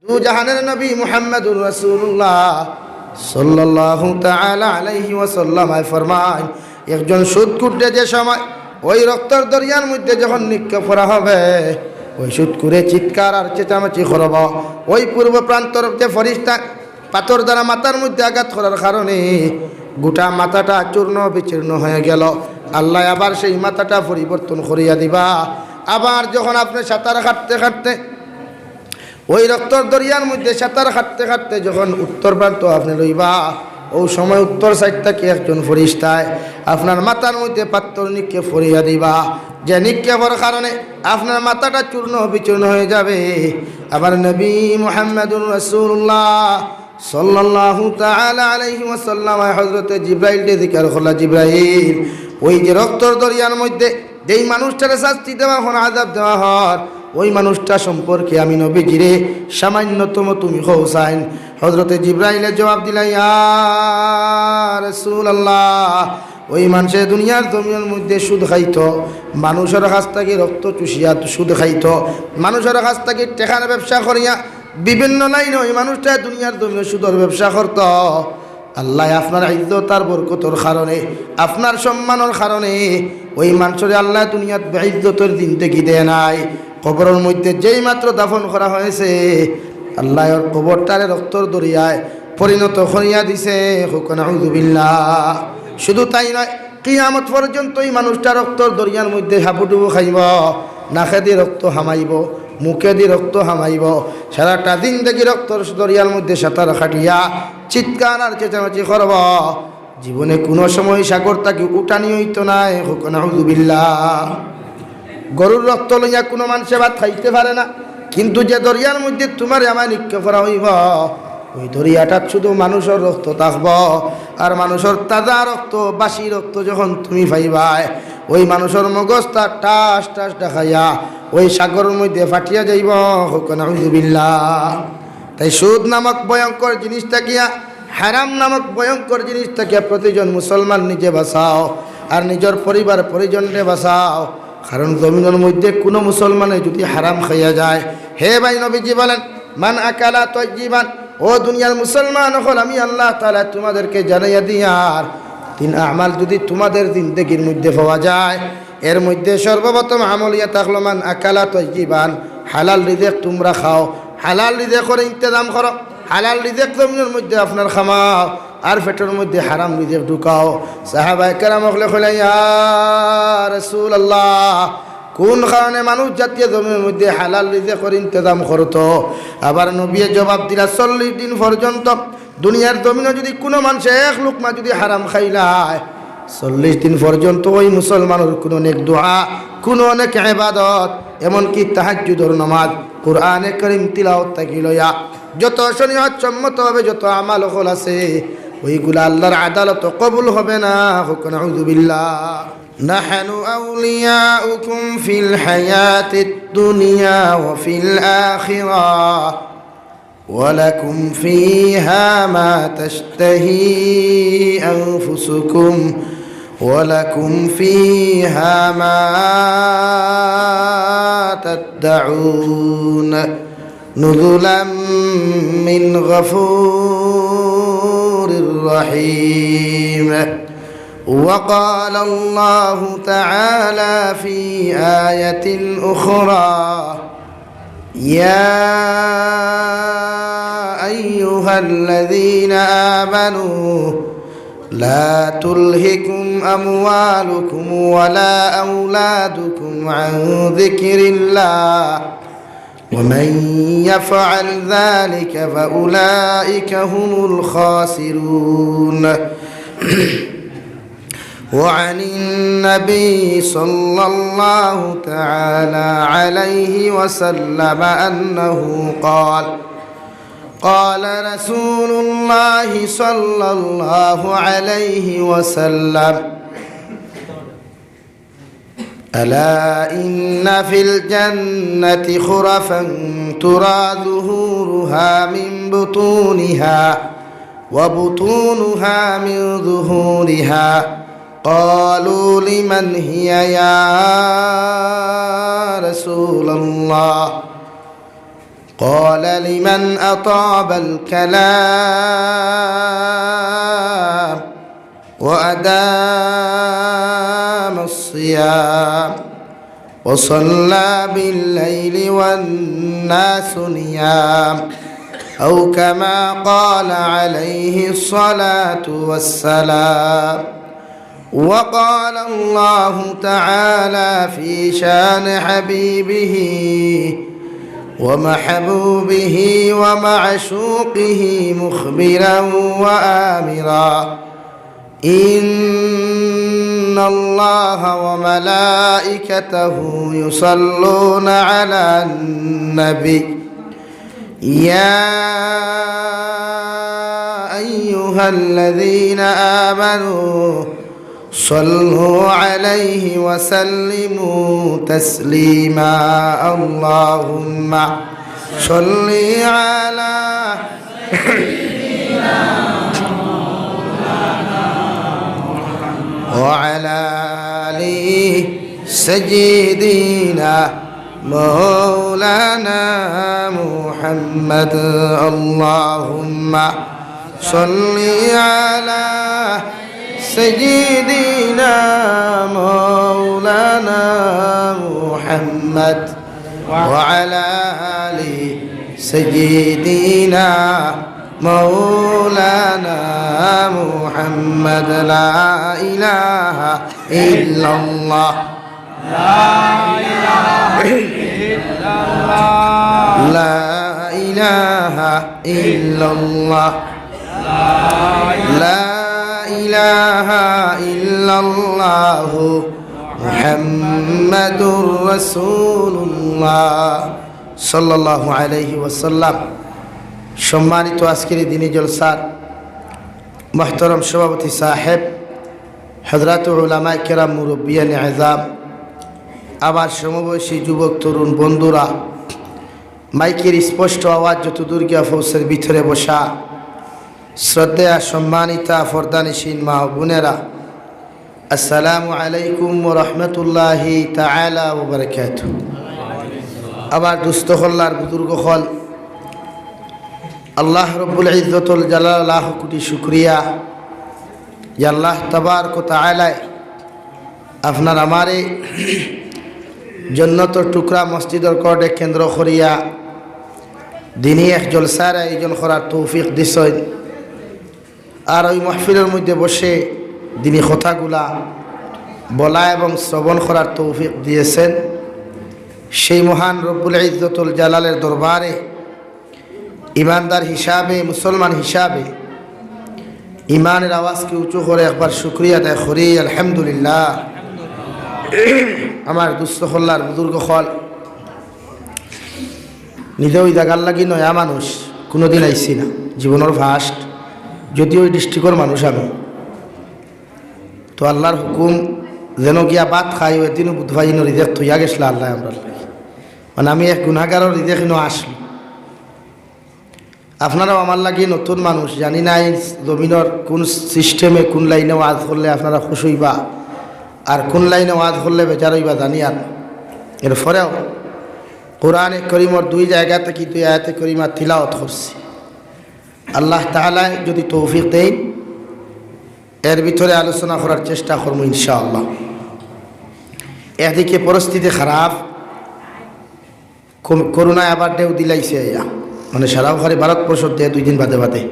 দু জাহানের নবী মুহাম্মদুর রাসূলুল্লাহ সাল্লাল্লাহু তাআলা আলাইহি ওয়াসাল্লাম ফরমায়, একজন সুদখোরকে যে সময় ওই রক্তের দরিয়ার মধ্যে যখন নিক্ষেপ করা হবে, ওই সুদখোরে চিৎকার আর চেঁচামেচি করব। ওই পূর্ব প্রান্তর যে ফেরেশতা পাথর দ্বারা মাথার মধ্যে আঘাত করার কারণে গোটা মাথাটা চূর্ণ বিচূর্ণ হয়ে গেল। আল্লাহ আবার সেই মাথাটা পরিবর্তন করিয়া দিবা। আবার যখন আপনি সাঁতার কাটতে কাটতে ওই রক্তর দরিয়ার মধ্যে সাঁতার কাটতে কাটতে যখন উত্তর প্রান্ত আপনি লইবা, ওই সময় উত্তর সাইড থেকে একজন ফেরেশতায় আপনার মাথার মধ্যে পাথর নিক্ষেপ করিয়া দিবা, যে নিক্ষেপের কারণে আপনার মাথাটা চূর্ণ বিচূর্ণ হয়ে যাবে। আবার নবী মুহাম্মদুর রাসূলুল্লাহ সাল্লাল্লাহু তাআলা আলাইহি ওয়াসাল্লাম হযরত জিবরাইলকে জিজ্ঞাসা করলেন, জিবরাইল, ওই যে রক্তর দরিয়ার মধ্যে যেই মানুষটারে শাস্তি দেওয়া হয়, আযাব দেওয়া হয়, ওই মানুষটা সম্পর্কে আমি নবীজিরে সামান্যতম তুমি হোসাইন। হযরত জিবরাইলের জবাব দিলেন, ইয়া রাসূলুল্লাহ, ওই মানুষের দুনিয়ার জমিনের মধ্যে সুদ খাইত, মানুষের কাছ থেকে রক্ত চুষিয়া সুদ খাইত, মানুষের কাছ থেকে টেকার ব্যবসা করিয়া বিভিন্ন লাইনে ওই মানুষটা দুনিয়ার জমিনে সুদের ব্যবসা করত। আল্লাহ আপনার ইজ্জত আর বরকতর কারণে, আপনার সম্মানের কারণে ওই মানুষের আল্লাহ দুনিয়াত বেইজ্জতের জিন্দেগি দেয় নাই। কবরের মধ্যে যেই মাত্র দাফন করা হয়েছে, আল্লাহ ওর কবরটারে রক্তর দরিয়ায় পরিণত করিয়া দিছে। নাউযু বিল্লাহ। শুধু তাই নয়, কিয়ামত পর্যন্ত এই মানুষটা রক্তর দরিয়ার মধ্যে হাবুডুবু খাইব, নাকে দিয়ে রক্ত হামাইব, মুখে দিয়ে রক্ত হামাইব, সারাটা জিন্দেগি রক্তর দরিয়ার মধ্যে সাঁতার খাটিয়া চিৎকার আর চেঁচামেচি করব। জীবনে কোনো সময় সাগর তাকে উঠানি হইতো নাই। নাউযু বিল্লাহ। গরুর রক্ত লইয়া কোনো মানুষে ভাত খাইতে পারে না, কিন্তু যে দরিয়ার মধ্যে তোমার আমার নিক্ষেপ করা হইব, ওই দরিয়াটাত শুধু মানুষের রক্ত থাকব। আর মানুষের তাজা রক্ত, বাসি রক্ত যখন তুমি পাইবাই, ওই মানুষের মগজটা টাস টাস দেখাইয়া ওই সাগরের মধ্যে ফাটিয়া যাইব। নাউযু বিল্লাহ। তাই সুদ নামক ভয়ঙ্কর জিনিসটা গিয়া, হারাম নামক ভয়ঙ্কর জিনিসটা গিয়া প্রতিজন মুসলমান নিজে বাঁচাও আর নিজের পরিবার পরিজনকে বাঁচাও। কারণ জমিনের মধ্যে কোনো মুসলমানে যদি হারাম খাইয়া যায়, হে ভাই, নবীজি বলেন, মান আকালা তাইয়িবান, ও দুনিয়ার মুসলমান হল, আমি আল্লাহ তাআলা তোমাদেরকে জানাইয়া দিয়ার তিন আমাল যদি তোমাদের জিন্দেগির মধ্যে পাওয়া যায়, এর মধ্যে সর্বপ্রথম আমল ইয়া থাকলো মান আকালা তাইয়িবান, হালাল রিজিক তোমরা খাও, হালাল রিজিকের ইন্তজাম করো, হালাল রিজিক জমিনের মধ্যে আপনার খামাও, আর পেটের মধ্যে হারাম রিজিক ঢুকাও। সাহাবায়ে কেরাম বলে ইয়া রাসূলুল্লাহ, কোন কারণে মানুষ জাতীয় জমিনের মধ্যে হালাল রিজিকের ইন্তজাম করতো? আবার নবী জবাব দিলা, 40 দিন পর্যন্ত দুনিয়ার জমিনে যদি কোনো মানুষ এক লুকমা যদি হারাম খাইলায়, 40 দিন পর্যন্ত ওই মুসলমানের কোনো নেক দোয়া, কোনো অনেক ইবাদত, এমনকি তাহাজ্জুদের নামাজ, কোরআনে কারীম তিলাওয়াত থেকে লইয়া যত শরীয়ত সম্মতভাবে যত আমাল হল আছে, ওইগুলা আল্লাহর আদালত কবুল হবে না। নাউযু বিল্লাহ। নাহনু আউলিয়াউকুম ফিল হায়াতিদ দুনিয়া ওয়া ফিল আখিরাহ ওয়া লাকুম ফীহা মা তাশতাহি আনফুসুকুম ওয়া লাকুম ফীহা মা তাদউন নুযুলাম মিন গফুরির রহিম। وقال الله تعالى في آية أخرى يا أيها الذين آمنوا لا تلهكم أموالكم ولا أولادكم عن ذكر الله ومن يفعل ذلك فأولئك هم الخاسرون. وعن النبي صلى الله تعالى عليه وسلم أنه قال قال رسول الله صلى الله عليه وسلم ألا إن في الجنة خرفا ترى ظهورها من بطونها وبطونها من ظهورها قالوا لمن هي يا رسول الله قال لمن أطاب الكلام وأدام الصيام وصلى بالليل والناس نيام أو كما قال عليه الصلاة والسلام. وقال الله تعالى في شان حبيبه ومحبوبه ومعشوقه مخبرا وآمرا إن الله وملائكته يصلون على النبي يا أيها الذين آمنوا صلوا عليه وسلموا تسليما اللهم صل على وعلى آل سيدنا مولانا محمد اللهم صل على سيدنا مولانا محمد وعلى آل سيدنا مولانا محمد لا إله إلا الله لا إله إلا الله لا إله إلا الله لا إله إلا الله محمد رسول الله صلى الله عليه وسلم। সম্মানিত আজকের দিনী জলসার মুহতারাম সভাপতি সাহেব, হযরত উলামায়ে কেরাম, মুরব্বিয়ান আযম, আমার সমবয়সী যুবক তরুণ বন্ধুরা, মাইকের স্পষ্ট আওয়াজ যত দূর গিয়া ফৌসের ভিতরে বসা শ্রদ্ধেয়া সম্মানিতা ফরদানিসীন মা বোনেরা, আসসালামু আলাইকুম ওয়া রাহমাতুল্লাহি তাআলা ওয়া বারাকাতুহু। আমার দুস্থ হল্লার বুজুর্গ হল, আল্লাহ রব্বুল ইজ্জতুল জালাল লাখ কোটি শুকরিয়া যে আল্লাহ তাবারক ওয়া তাআলা আপনার আমারে জন্নতর টুকরা মসজিদর কর্ডে কেন্দ্র করিয়া দিনী এক জলসার আয়োজন করার তৌফিক দিছেন। আর ওই মাহফিলের মধ্যে বসে দিনী কথাগুলা বলা এবং শ্রবণ করার তৌফিক দিয়েছেন। সেই মহান রব্বুল ইজ্জতুল জালালের দরবারে ইমানদার হিসাবে, মুসলমান হিসাবে ইমানের আওয়াজকে উঁচু করে একবার শুকরিয়া আদায় করি আলহামদুলিল্লাহ। আমার দুস্থ হল্লার বুজুর্গ হল, নিজে ওই জায়গার লাগি নয়া মানুষ, কোনোদিন আইসি না জীবনের ফার্স্ট, যদিও ওই ডিস্ট্রিক্টর মানুষ আমি, তো আল্লাহর হুকুম যেন গিয়া বাদ খাই এদিনও বুধবাই রিজেক্ট হইয়া গেছিল আল্লাহ আমরা, মানে আমি এক গুণাগারের রিজেক্ট আসলো। আপনারাও আমার লাগি নতুন মানুষ, জানি না এই জমিনের কোন সিস্টেমে কোন লাইনে ওয়াজ করলে আপনারা খুশ হইবা আর কোন লাইনে ওয়াজ করলে বেচার হইবা জানি। আর এরপরেও কোরআনে করিমর দুই জায়গা থেকে দুই আয়াতে করিমা তিলাওয়াত করছি। আল্লাহ তাআলা যদি তৌফিক দেন এর ভিতরে আলোচনা করার চেষ্টা করবো ইনশাআল্লাহ। একদিকে পরিস্থিতি খারাপ, করোনায় আবার ঢেউ দিলাইছে, মানে সারা ঘরে ভারতবর্ষের দিয়ে 2 দিন বাদে বাদে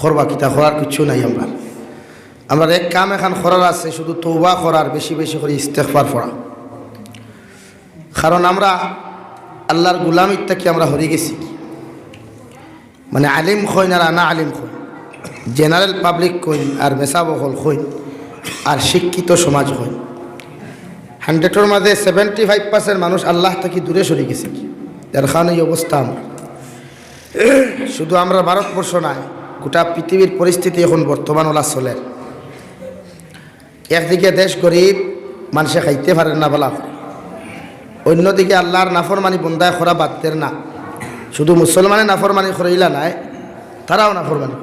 করবা কিতা করার কিছু নাই। আমরা এক কাম এখন করার আছে, শুধু তওবা করার, বেশি বেশি করে ইস্তেগফার পড়া। কারণ আমরা আল্লাহর গোলামির থেকে আমরা হরে গেছি, মানে আলিম কইন আর আনা আলিম কইন, জেনারেল পাবলিক কইন আর মেসাবহল কইন আর শিক্ষিত সমাজ কইন, 100-এর মাঝে 75% মানুষ আল্লাহ থেকে দূরে সরে গেছে। যার কারণে এই অবস্থা আমরা, শুধু আমরা ভারতবর্ষ নয়, গোটা পৃথিবীর পরিস্থিতি এখন বর্তমান ওলা চলে। একদিকে দেশ গরিব, মানুষে খাইতে পারেন না বলা, অন্যদিকে আল্লাহর নাফরমানি বন্দায় খরা বাদদের না, শুধু মুসলমানে নাফরমানি করাইলা নাই, তারাও নাফরমানি,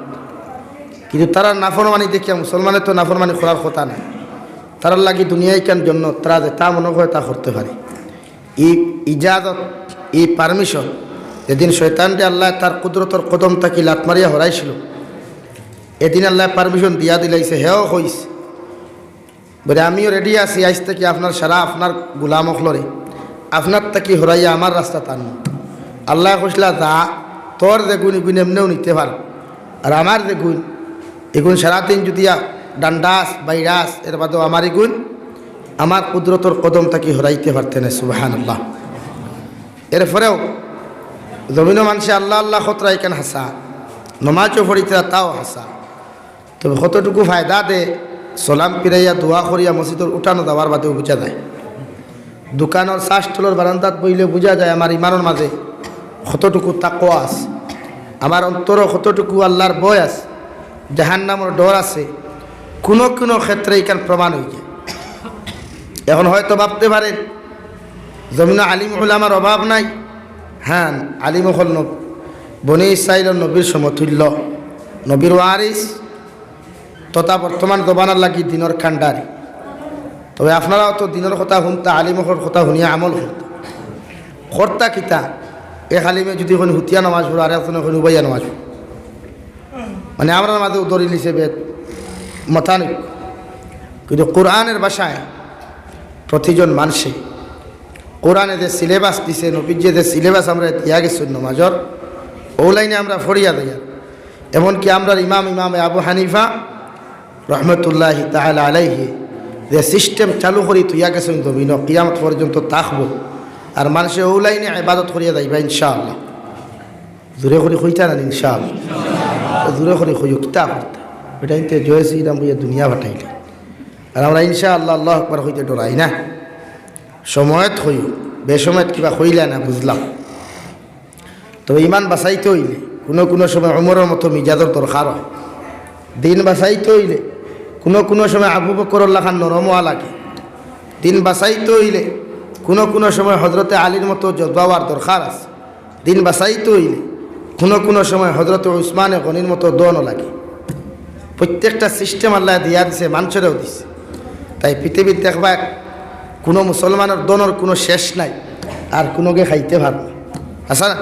কিন্তু তারা নাফরমানি দেখিয়া মুসলমানের তো নাফরমানি করার কথা নাই। তারার লাগি দুনিয়ায় কেন জন্য তারা যে তা মনে করে তা করতে পারে। এই ইজাজত, এই পারমিশন যেদিন শয়তানকে আল্লাহ তার কুদরতর কদম তাকি লাত মারিয়া হরাইছিল, এদিন আল্লাহ পারমিশন দিয়া দিলাইছে, হেও হইছে বলে আমিও রেডি আছি, আজ থেকে আপনার সারা আপনার গোলাম অখলরে আপনার তাকি হরাইয়া আমার রাস্তা টান। আল্লাহ কইসলা যা, তোর যে গুণ এগুণ এমনিও নিতে পার, আর আমার যে গুণ এগুণ সারাদিন যদি ডান্ডাস বাইরাস এর বাদেও আমার এগুণ আমার কুদরতর কদম তাকি হরাইতে পারতেন। সুবহানাল্লাহ। এরপরেও জমিনও মানুষে আল্লাহ আল্লাহ খতরা এখান হাসা, নমাজও পড়িতে তাও হাসা, তবে কতটুকু ফায়দা দে সালাম পিরাইয়া দোয়া করিয়া মসজিদের উঠানো দেওয়ার বাদেও বোঝা যায়। দোকানের শ্বাসস্থলের বারান্দাত বইলে বোঝা যায় আমার ইমানের মাঝে কতটুকু তাকওয়া আছে, আমার অন্তরও কতটুকু আল্লাহর ভয় আছে, জাহান্নামের ডর আছে। কোনো কোনো ক্ষেত্রে এখান প্রমাণ হয়ে যায়। এখন হয়তো ভাবতে পারেন জমিন আলিম উলামার অভাব নাই। হ্যাঁ, আলিম হল বনি ইসরাইলের নবীর সমতুল্য, নবীর ওয়ারিস তথা বর্তমান জমানার লাগি দিনের কাণ্ডারি। তবে আপনারাও তো দিনের কথা শুনতা, আলিমর কথা শুনিয়া আমল করতা কিতা। এক আলিমে যদি কোনো হুতিয়া নামাজ পড়ো আর একজনে কোনো উবাইয়া নামাজ পড়ো, মানে আমরা মাঝে দলিল হিসেবে মতা নেই। কিন্তু কোরআনের ভাষায় প্রতিজন মানুষে কোরআনে যে সিলেবাস দিছে, নবীর যে সিলেবাস আমরা দিয়া গেছি নমাজর, ও লাইনে আমরা ফরিয়া দেয়। এমনকি আমরা ইমাম আবু হানিফা রহমতুল্লাহি তাআলা আলাইহি যে সিস্টেম চালু করি তুইয়া গেছেন জমিন কিয়ামত পর্যন্ত থাকবো, আর মানুষে ও লাইনে ইবাদত করিয়া যাইবা ইনশাআল্লাহ। জোরে করে খুঁজতা না ইনশাআল্লাহ, জোরে করে খুঁজো কিতা করতা এটা ইনতে জয়েছি ইরাম হইয়া দুনিয়া ভাটাইলে। আর আমরা ইনশাআল্লাহ আল্লাহ আকবার হইতে ডরাই না, সময়ত হইও, বেসময়ত কিবা হইলে না বুঝলাম। তবে ইমান বাঁচাইতে হইলে কোনো কোনো সময় উমরের মতো মিজাজের দরকার হয়। দিন বাঁচাইতে হইলে কোনো কোনো সময় আবু বকরের লাখান নরমওয়া লাগে। দিন বাঁচাইতে হইলে কোনো কোনো সময় হজরতে আলীর মতো জজবাওয়ার দরকার আছে। দিন বাঁচাইতে হইলে কোনো কোনো সময় হজরতে উসমানে গনির মতো দনও লাগে। প্রত্যেকটা সিস্টেম আল্লাহ দিয়া দিছে, মানুষেরও দিছে। তাই পৃথিবীর দেখবা কোনো মুসলমানের দনের কোনো শেষ নাই, আর কোনোকে খাইতে পারবে না। আচ্ছা না,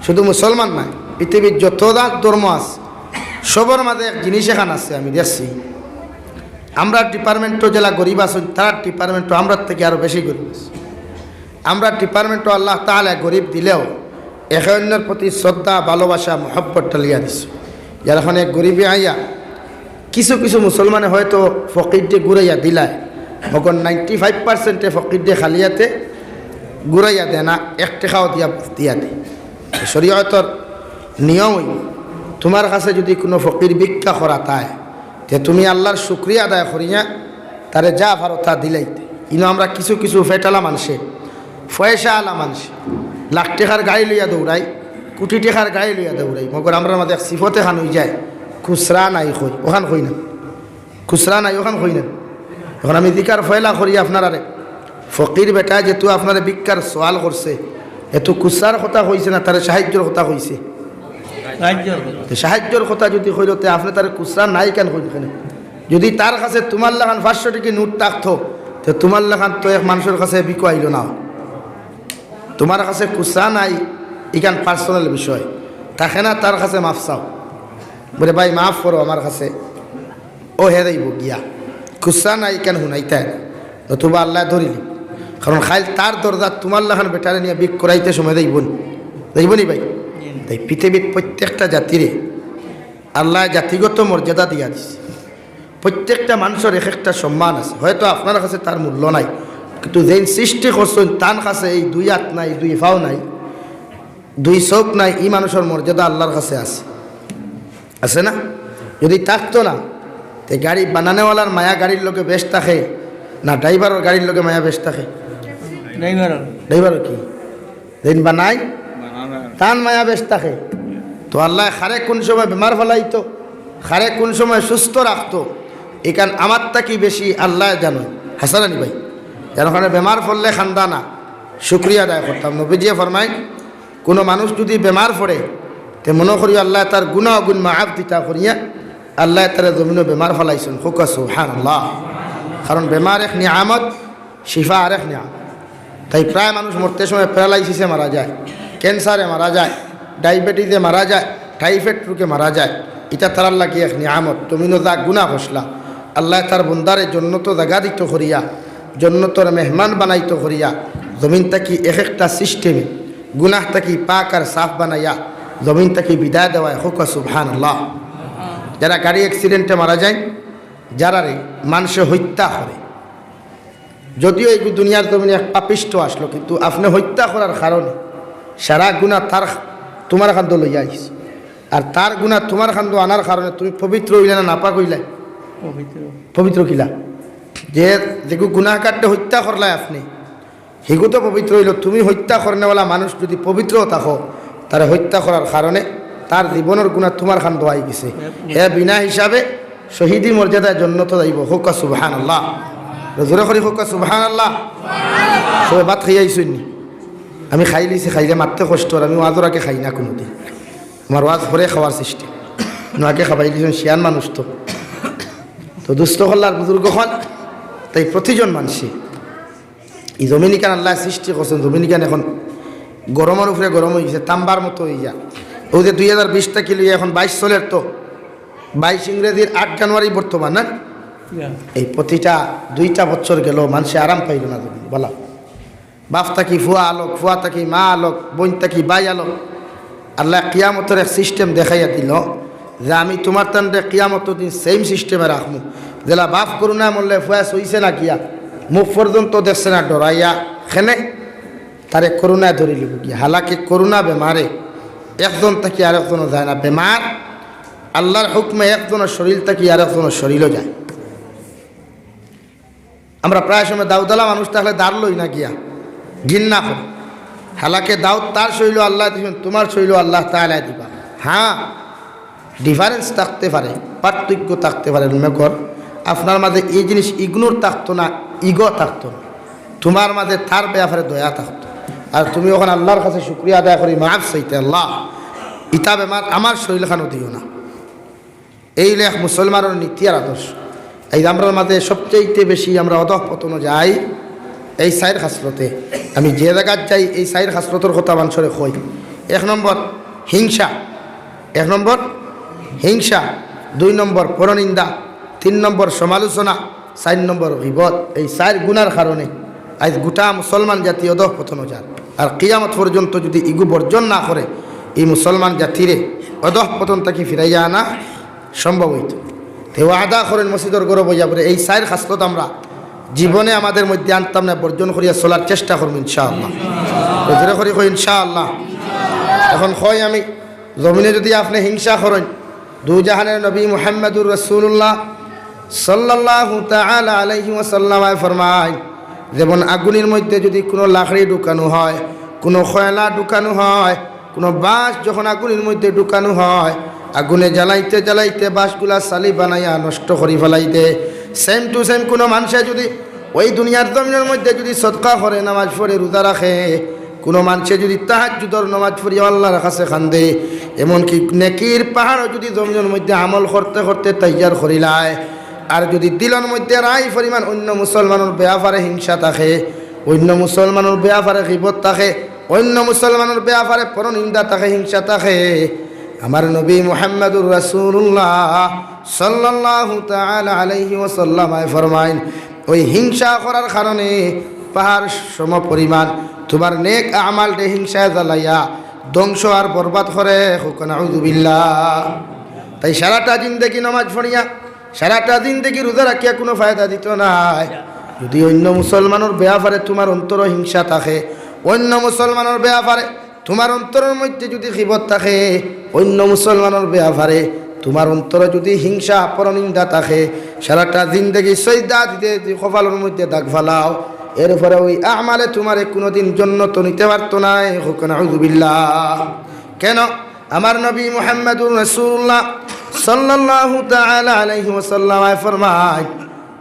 শুধু মুসলমান নাই, পৃথিবীর যত ধর্ম আছে সবার মাঝে এক জিনিস এখান আছে আমি দেখছি। আমরা ডিপার্টমেন্টও জেলা গরিব আছেন, তার ডিপার্টমেন্টও আমরা থেকে আরও বেশি গরিব আছে। আমরা ডিপার্টমেন্টও আল্লাহ তাআলা গরিব দিলেও একে অন্যের প্রতি শ্রদ্ধা ভালোবাসা মহব্বত টালিয়া দিছে। যার ওখানে গরিবে আইয়া কিছু কিছু মুসলমানে হয়তো ফকিরটে ঘুরাইয়া দিলায়, মগর 95% ফকিরটে খালিয়াতে ঘুরাইয়া দেয় না, এক টাকাও দিয়া দেয়। শরীয়তের নিয়মই তোমার কাছে যদি কোনো ফকির ভিক্ষা করা তাই যে তুমি আল্লাহর শুকরিয়া আদায় করিয়া তারে যা পারো তা দিলাইতে। ইনো আমরা কিছু কিছু ফেটালা মানুষে, পয়সা আলা মানুষে লাখ টাকার গাড়ি লইয়া দৌড়াই, কোটি টাকার গাড়ি লইয়া দৌড়াই, মগর আমরা মাঝে সিফতে খান হয়ে যায় খুচরা নাই কই ওখান কই না, খুচরা নাই ওখান কই না। এখন আমি দিকার ফয়লা করি আপনারে ফকির বেটা যেহেতু আপনার ভিক্ষার সওয়াল করছে, এত খুচরার কথা কইছে না, তার সাহায্যের কথা কইছে। সাহায্যের কথা যদি কইলতে আপনি তার খুচরা নাই কেন কইলেন? যদি তার কাছে তোমার লাগান 500 টাকা নোট থাকতো তো তোমার লাগান তো এক মানুষের কাছে বিকো আইল না। তোমার কাছে খুচরা নাই, এখান পার্সোনাল বিষয় থাকে না, তার কাছে মাফ চাও, বলে ভাই মাফ করো আমার কাছে, ও হে দেব গিয়া খুচরা নাই কেন শুনাইতে নতুবা আল্লাহ ধরিলি। কারণ খাইল তার দরজা তোমার লাগান বেটারে নিয়ে বিক করাইতে সময় দেখবনি ভাই। তাই পৃথিবীর প্রত্যেকটা জাতিরে আল্লাহ জাতিগত মর্যাদা দিয়া দিছে। প্রত্যেকটা মানুষের এক একটা সম্মান আছে। হয়তো আপনার কাছে তার মূল্য নাই, কিন্তু যেই সৃষ্টি করছেন তার কাছে এই 2 হাত নাই, 2 পাও নাই, 2 চোখ নাই, এই মানুষের মর্যাদা আল্লাহর কাছে আছে, আছে না? যদি থাকতো না তো গাড়ি বানানেওয়ালার মায়া গাড়ির লোকে বেশ থাকে না ড্রাইভারের গাড়ির লোকে মায়া বেশ থাকে? ড্রাইভারও কি যেদিন বানাই তান মায়া বেশ থাকে। তো আল্লাহ খারে কোন সময় বেমার ফেলাইতো, খারে কোন সময় সুস্থ রাখতো, এখান আমার তাকি বেশি আল্লাহ জানো। হাসানানি ভাই, যেন ওখানে বেমার পড়লে খান্দা না, শুক্রিয়া আদায় করতাম। নবীজি ফরমাই কোনো মানুষ যদি বেমার পড়ে তে মনে করি আল্লাহ তার গুনাহ গুণ মাফ দিতা করিয়া আল্লাহ তার জমিনও বেমার ফেলাইছেন। খুকা সুবহানাল্লাহ। কারণ বেমার এক নিয়ামত, শিফা আর এক নিয়ামত। তাই প্রায় মানুষ মরতে সময় প্যারালাইসিসে মারা যায়, ক্যান্সারে মারা যায়, ডায়াবেটিসে মারা যায়, টাইফয়েড রোগে মারা যায়। এটা তার আল্লাহ কি এক নিয়ামত। তুমিও যা গুণা হসলা আল্লাহ তার বন্দারে জন্নত জাগা দিত করিয়া, জন্নতর মেহমান বানাইতো করিয়া, জমিন তাকি এক একটা সিস্টেমে গুনাহ তাকি পাক আর সাফ বানাইয়া জমিন তাকি বিদায় দেওয়ায় হোক সুবহানাল্লাহ। যারা গাড়ি অ্যাক্সিডেন্টে মারা যায়, যারা রে মানুষে হত্যা করে, যদিও এই দুনিয়ার জমিনে এক পাপিষ্ট আসলো, কিন্তু আপনি হত্যা করার কারণে সারা গুণা তার তোমার খান্দ লইয়া আইস, আর তার গুণা তোমার খান্দ আনার কারণে তুমি পবিত্র হইলে না নাপাক হইলে পবিত্র কিলা। যে যেগু গুনাহ কাটতে হত্যা করলাই আপনি, সেগু তো পবিত্র হইল। তুমি হত্যা করেনেওয়ালা মানুষ যদি পবিত্র থাকো, তার হত্যা করার কারণে তার জীবনের গুণা তোমার খান দোয়াই গেছে, হে বিনা হিসাবে শহীদি মর্যাদায় জন্নত যাইব। হোক সুবহানাল্লাহ, জোরে করি হোক সুবহানাল্লাহ। সবাই ভাত খাই আইসনি, আমি খাই লিছি, খাইলে মারতে কষ্ট, আর আমি ওয়াজর আগে খাই না কোনোদিন। আমার ওয়াজ ভরে খাওয়ার সিস্টেম, আগে খাবাই দিয়েছেন শিয়ান মানুষ তো দুস্থ হল্লার বুজুর্গ হল। তাই প্রতিজন মানুষই এই জমিনিকান আল্লাহ সৃষ্টি করছেন, জমিনিকান এখন গরমের উপরে গরম হয়ে গেছে, তাম্বার মতো হয়ে যা। ওই যে 2020 কিলো এখন 22 চলের, তো 22 ইংরেজির 8 জানুয়ারি বর্তমান না। এই প্রতিটা 2টা বছর গেল মানুষে আরাম পাইল না। বলা বাপ থাকি ফুয়া আলোক, ফুয়া থাকি মা আলোক, বোন থাকি বাই আলোক। আল্লাহ কিয়ামতের এক সিস্টেম দেখাইয়া দিল যে আমি তোমার তান্ডে কিয়ামতের দিন সেম সিস্টেমে রাখবো। যেলা বাপ করুণা মরলে ফুয়া সইছে না কিয়া, মুখ পর্যন্ত দেখছে না ডরাইয়া, খেনে তারে করুণায় ধরে লিব কি। হালাকি করুণা বেমারে একজন থাকি আর একজনও যায় না। বেমার আল্লাহর হুকমে একজনের শরীর থাকি আর একজনের শরীরও যায়। আমরা প্রায় সময় দাউদালা মানুষ থাকলে দাঁড় লই না গিয়া, ঘিন্না করে। হালাকে দাউদ তার শৈল আল্লাহ দিবেন, তোমার শৈল আল্লাহ তাআলা দিবা। হ্যাঁ, ডিফারেন্স থাকতে পারে, পার্থক্য থাকতে পারে। মেকর আপনার মাঝে এই জিনিস ইগনোর থাকতো না, ইগো থাকতো না, তোমার মাঝে তার ব্যাপারে দয়া থাকতো। আর তুমি ওখানে আল্লাহর কাছে শুক্রিয়া আদায় করি, মাফ চাইতে, আল্লাহ ইতা বেমার আমার শরীরখানো দিও না। এই লেখ মুসলমানের নীতি আর আদর্শ। এই আমরা মাঝে সবচেয়ে বেশি আমরা অধঃপতন যাই এই সাইর খাসরতে। আমি যে জায়গায় যাই এই সাইর খাসরতের কথা মানুষরে কই। 1 নম্বর হিংসা, 1 নম্বর হিংসা, 2 নম্বর পরনিন্দা, 3 নম্বর সমালোচনা, 4 নম্বর গীবত। এই 4 গুণার কারণে আজ গোটা মুসলমান জাতি অধঃপতন যান। আর কিয়ামত পর্যন্ত যদি ইগু বর্জন না করে, এই মুসলমান জাতিরে অধঃপতন তাকে ফিরাইয়া আনা সম্ভব হইত। তেও আদা করেন মসজিদের গৌরব হইয়া পড়ে। এই 4 খাসলত আমরা জীবনে আমাদের মধ্যে আনতাম না, বর্জন করিয়া চলার চেষ্টা করব ইনশাআল্লাহ। বজরে করি কই ইনশাআল্লাহ। এখন কই আমি জমিনে যদি আপনি হিংসা করেন, দুজাহানের নবী মুহাম্মদুর রাসূলুল্লাহ সাল্লাল্লাহু তাআলা আলাইহি ওয়াসাল্লাম ফরমায়, যেমন আগুনের মধ্যে যদি কোনো লাকড়ি ঢুকানো হয়, কোনো খয়লা ঢুকানো হয়, কোনো বাঁশ যখন আগুনের মধ্যে ঢুকানো হয়, আগুনে জ্বালাইতে জ্বালাইতে বাঁশগুলা সালি বানাইয়া নষ্ট করি ফেলাইতে। সেম টু সেম কোনো মানুষে যদি ওই দুনিয়ার জমিনের মধ্যে যদি সদকা করে, নামাজ পড়ে, রোজা রাখে, কোনো মানুষে যদি তাহাজ্জুদের নামাজ পড়িয়া আল্লাহর কাছে কান্দে, এমনকি নেকির পাহাড়ও যদি জমিনের মধ্যে আমল করতে করতে তৈয়ার করিলায়, আর যদি দিলের মধ্যে রাই পরিমাণ অন্য মুসলমানের ব্যাপারে হিংসা থাকে, অন্য মুসলমানের ব্যাপারে গীবত থাকে, অন্য মুসলমানের ব্যাপারে পরনিন্দা থাকে, হিংসা থাকে, আমার নবী মুহাম্মদুর রাসূলুল্লাহ সাল্লাল্লাহু তাআলা আলাইহি ওয়াসাল্লাম ফরমাইন, ওই হিংসা করার কারণে পাহাড় সম পরিমাণ তোমার নেক আমালকে হিংসায় জ্বালাইয়া ধ্বংস আর বরবাদ করে। নাউযু বিল্লাহ। তাই সারাটা জিন্দেগি নামাজ পড়িয়া, সারাটা জিন্দেগি রোজা রাখিয়া কোনো ফায়দা দিত নাই যদি অন্য মুসলমানের ব্যাপারে তোমার অন্তর হিংসা থাকে, অন্য মুসলমানের ব্যাপারে তোমার অন্তরের মধ্যে যদি গীবত থাকে, অন্য মুসলমানের ব্যাপারে তোমার অন্তরে যদি হিংসা পরনিন্দা থাকে, সারাটা জিন্দেগি সজদা দিতে কপালের মধ্যে দাগ ফালাও, এরপরে ওই আমালে তোমারে কোনোদিন জান্নাত নিতে পারতো না। নাউযু বিল্লাহ। কেন? আমার নবী মুহাম্মদুর রাসূলুল্লাহ সাল্লাল্লাহু তাআলা আলাইহি ওয়াসাল্লাম ফরমায়,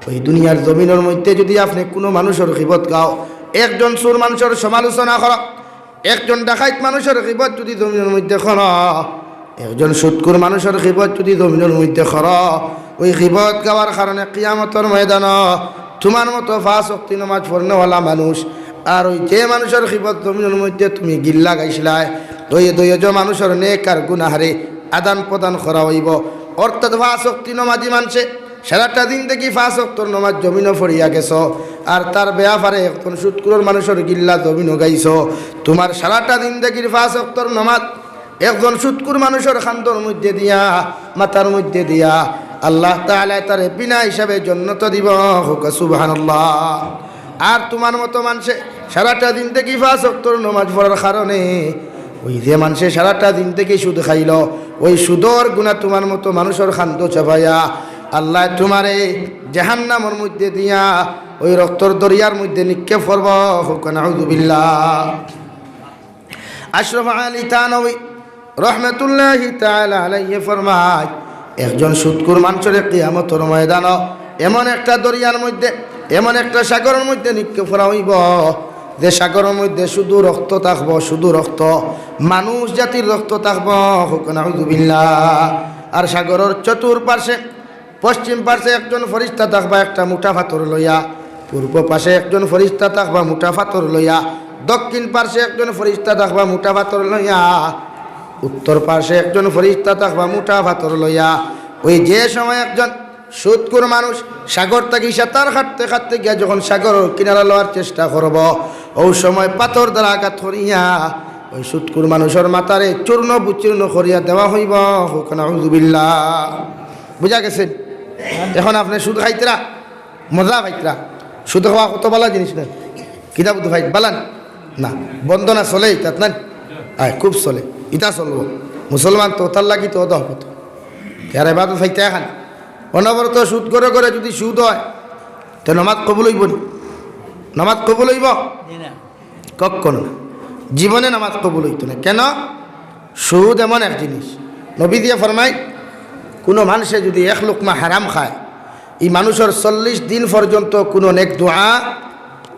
ওই দুনিয়ার জমিনের মধ্যে যদি আপনি কোনো মানুষের গীবত গাও, একজন সুর মানুষের সমালোচনা করো, একজন ডাকাইত মানুষের গীবত যদি জমিনের মধ্যে করো, একজন সুদখোর মানুষের গীবত যদি জমিনের মধ্যে করো, ওই গীবত গাওয়ার কারণে কিয়ামতের ময়দানে তোমার মতো 5 ওয়াক্ত নামাজ পড়নেওয়ালা মানুষ আর ওই যে মানুষের খিবত জমিনের মধ্যে তুমি গিল্লা গাইছিলাই ওই দুইজন মানুষের নেক আর গুনাহারে আদান প্রদান করা হইব। অর্থাৎ 5 ওয়াক্ত নামাজি মানছে সারাটা দিন থেকে 5 ওয়াক্তর নামাজ জমিনও ফরিয়া গেছ, আর তার ব্যাপারে এখন সুৎকুরোর মানুষের গিল্লা জমিনও গাইছ। তোমার সারাটা দিন থেকে 5 ওয়াক্তর নামাজ একজন সুৎকুর মানুষের খান্তর মধ্যে দিয়া, মাথার মধ্যে দিয়া আল্লাহ তাআলা তার বিনা হিসাবে জান্নাত দিব। হুক সুবহানাল্লাহ। আর তোমার মতো মানুষে সারাটা দিন থেকে 5 ওয়াক্তর নামাজ পড়ার কারণে ওই যে মানুষে সারাটা দিন থেকে সুদ খাইল, ওই সুদর গুণা তোমার মতো মানুষের খান্ত চাপাইয়া আল্লাহ তোমারে জাহান্নামের মধ্যে দিয়া ওই রক্তর দরিয়ার মধ্যে নিক্ষেপ করব। হুক নাউযুবিল্লাহ। আশরাফ আলী থানভী রহমতুল্লাহি তাআলা আলাইহি ফরমায়, একজন সুদকুর মানুষের কিয়ামতের ময়দান এমন একটা দরিয়ার মধ্যে, এমন একটা সাগরের মধ্যে নিক্ষেপ করা হইব যে সাগরের মধ্যে শুধু রক্ত থাকবো, শুধু রক্ত, মানুষ জাতির রক্ত থাকবো। হুক নাউযুবিল্লাহ। আর সাগরের চতুর্পাশে, পশ্চিম পাশে একজন ফরিস্তা থাকবা একটা মুঠা পাথর লইয়া, পূর্ব পাশে একজন ফরিস্তা থাকবা মুঠা পাথর লইয়া, দক্ষিণ পাশে একজন ফরিস্তা থাকবা মুঠা পাথর লইয়া, উত্তর পাশে একজন ফরিস্তা থাকবা মুঠা পাথর লইয়া। ওই যে সময় একজন সুদকুর মানুষ সাগর থেকে সাঁতার কাটতে কাটতে গিয়া যখন সাগর কিনারা লওয়ার চেষ্টা করব, ওই সময় পাথর দ্বারা আঘাত করিয়া ওই সুদকুর মানুষের মাথারে চূর্ণ বিচূর্ণ করিয়া দেওয়া হইব। হুক নাউযুবিল্লাহ। বুঝা গেছে? এখন আপনি সুদ খাইতরা, মজা খাইতরা। সুদ খাওয়া কত ভালো জিনিস না, কিতাব তো খাই বালান না, বন্দনা চলে তাত না, আয় খুব চলে, ইটা চলবো। মুসলমান তো তার লাগি তো দহপত আর এবার তো খাইতে এখন অনবরত সুদ করে করে যদি সুদ হয় তো নামাজ কবুল হইব? নামাজ কবুল হইব? কখনো না, জীবনে নামাজ কবুল হইতো না। কেন? সুদ এমন এক জিনিস, নবী দিয়ে ফরমাই, কোনো মানুষে যদি 1 লুকমা হারাম খায়, এই মানুষের 40 দিন পর্যন্ত কোনো নেক দোয়া,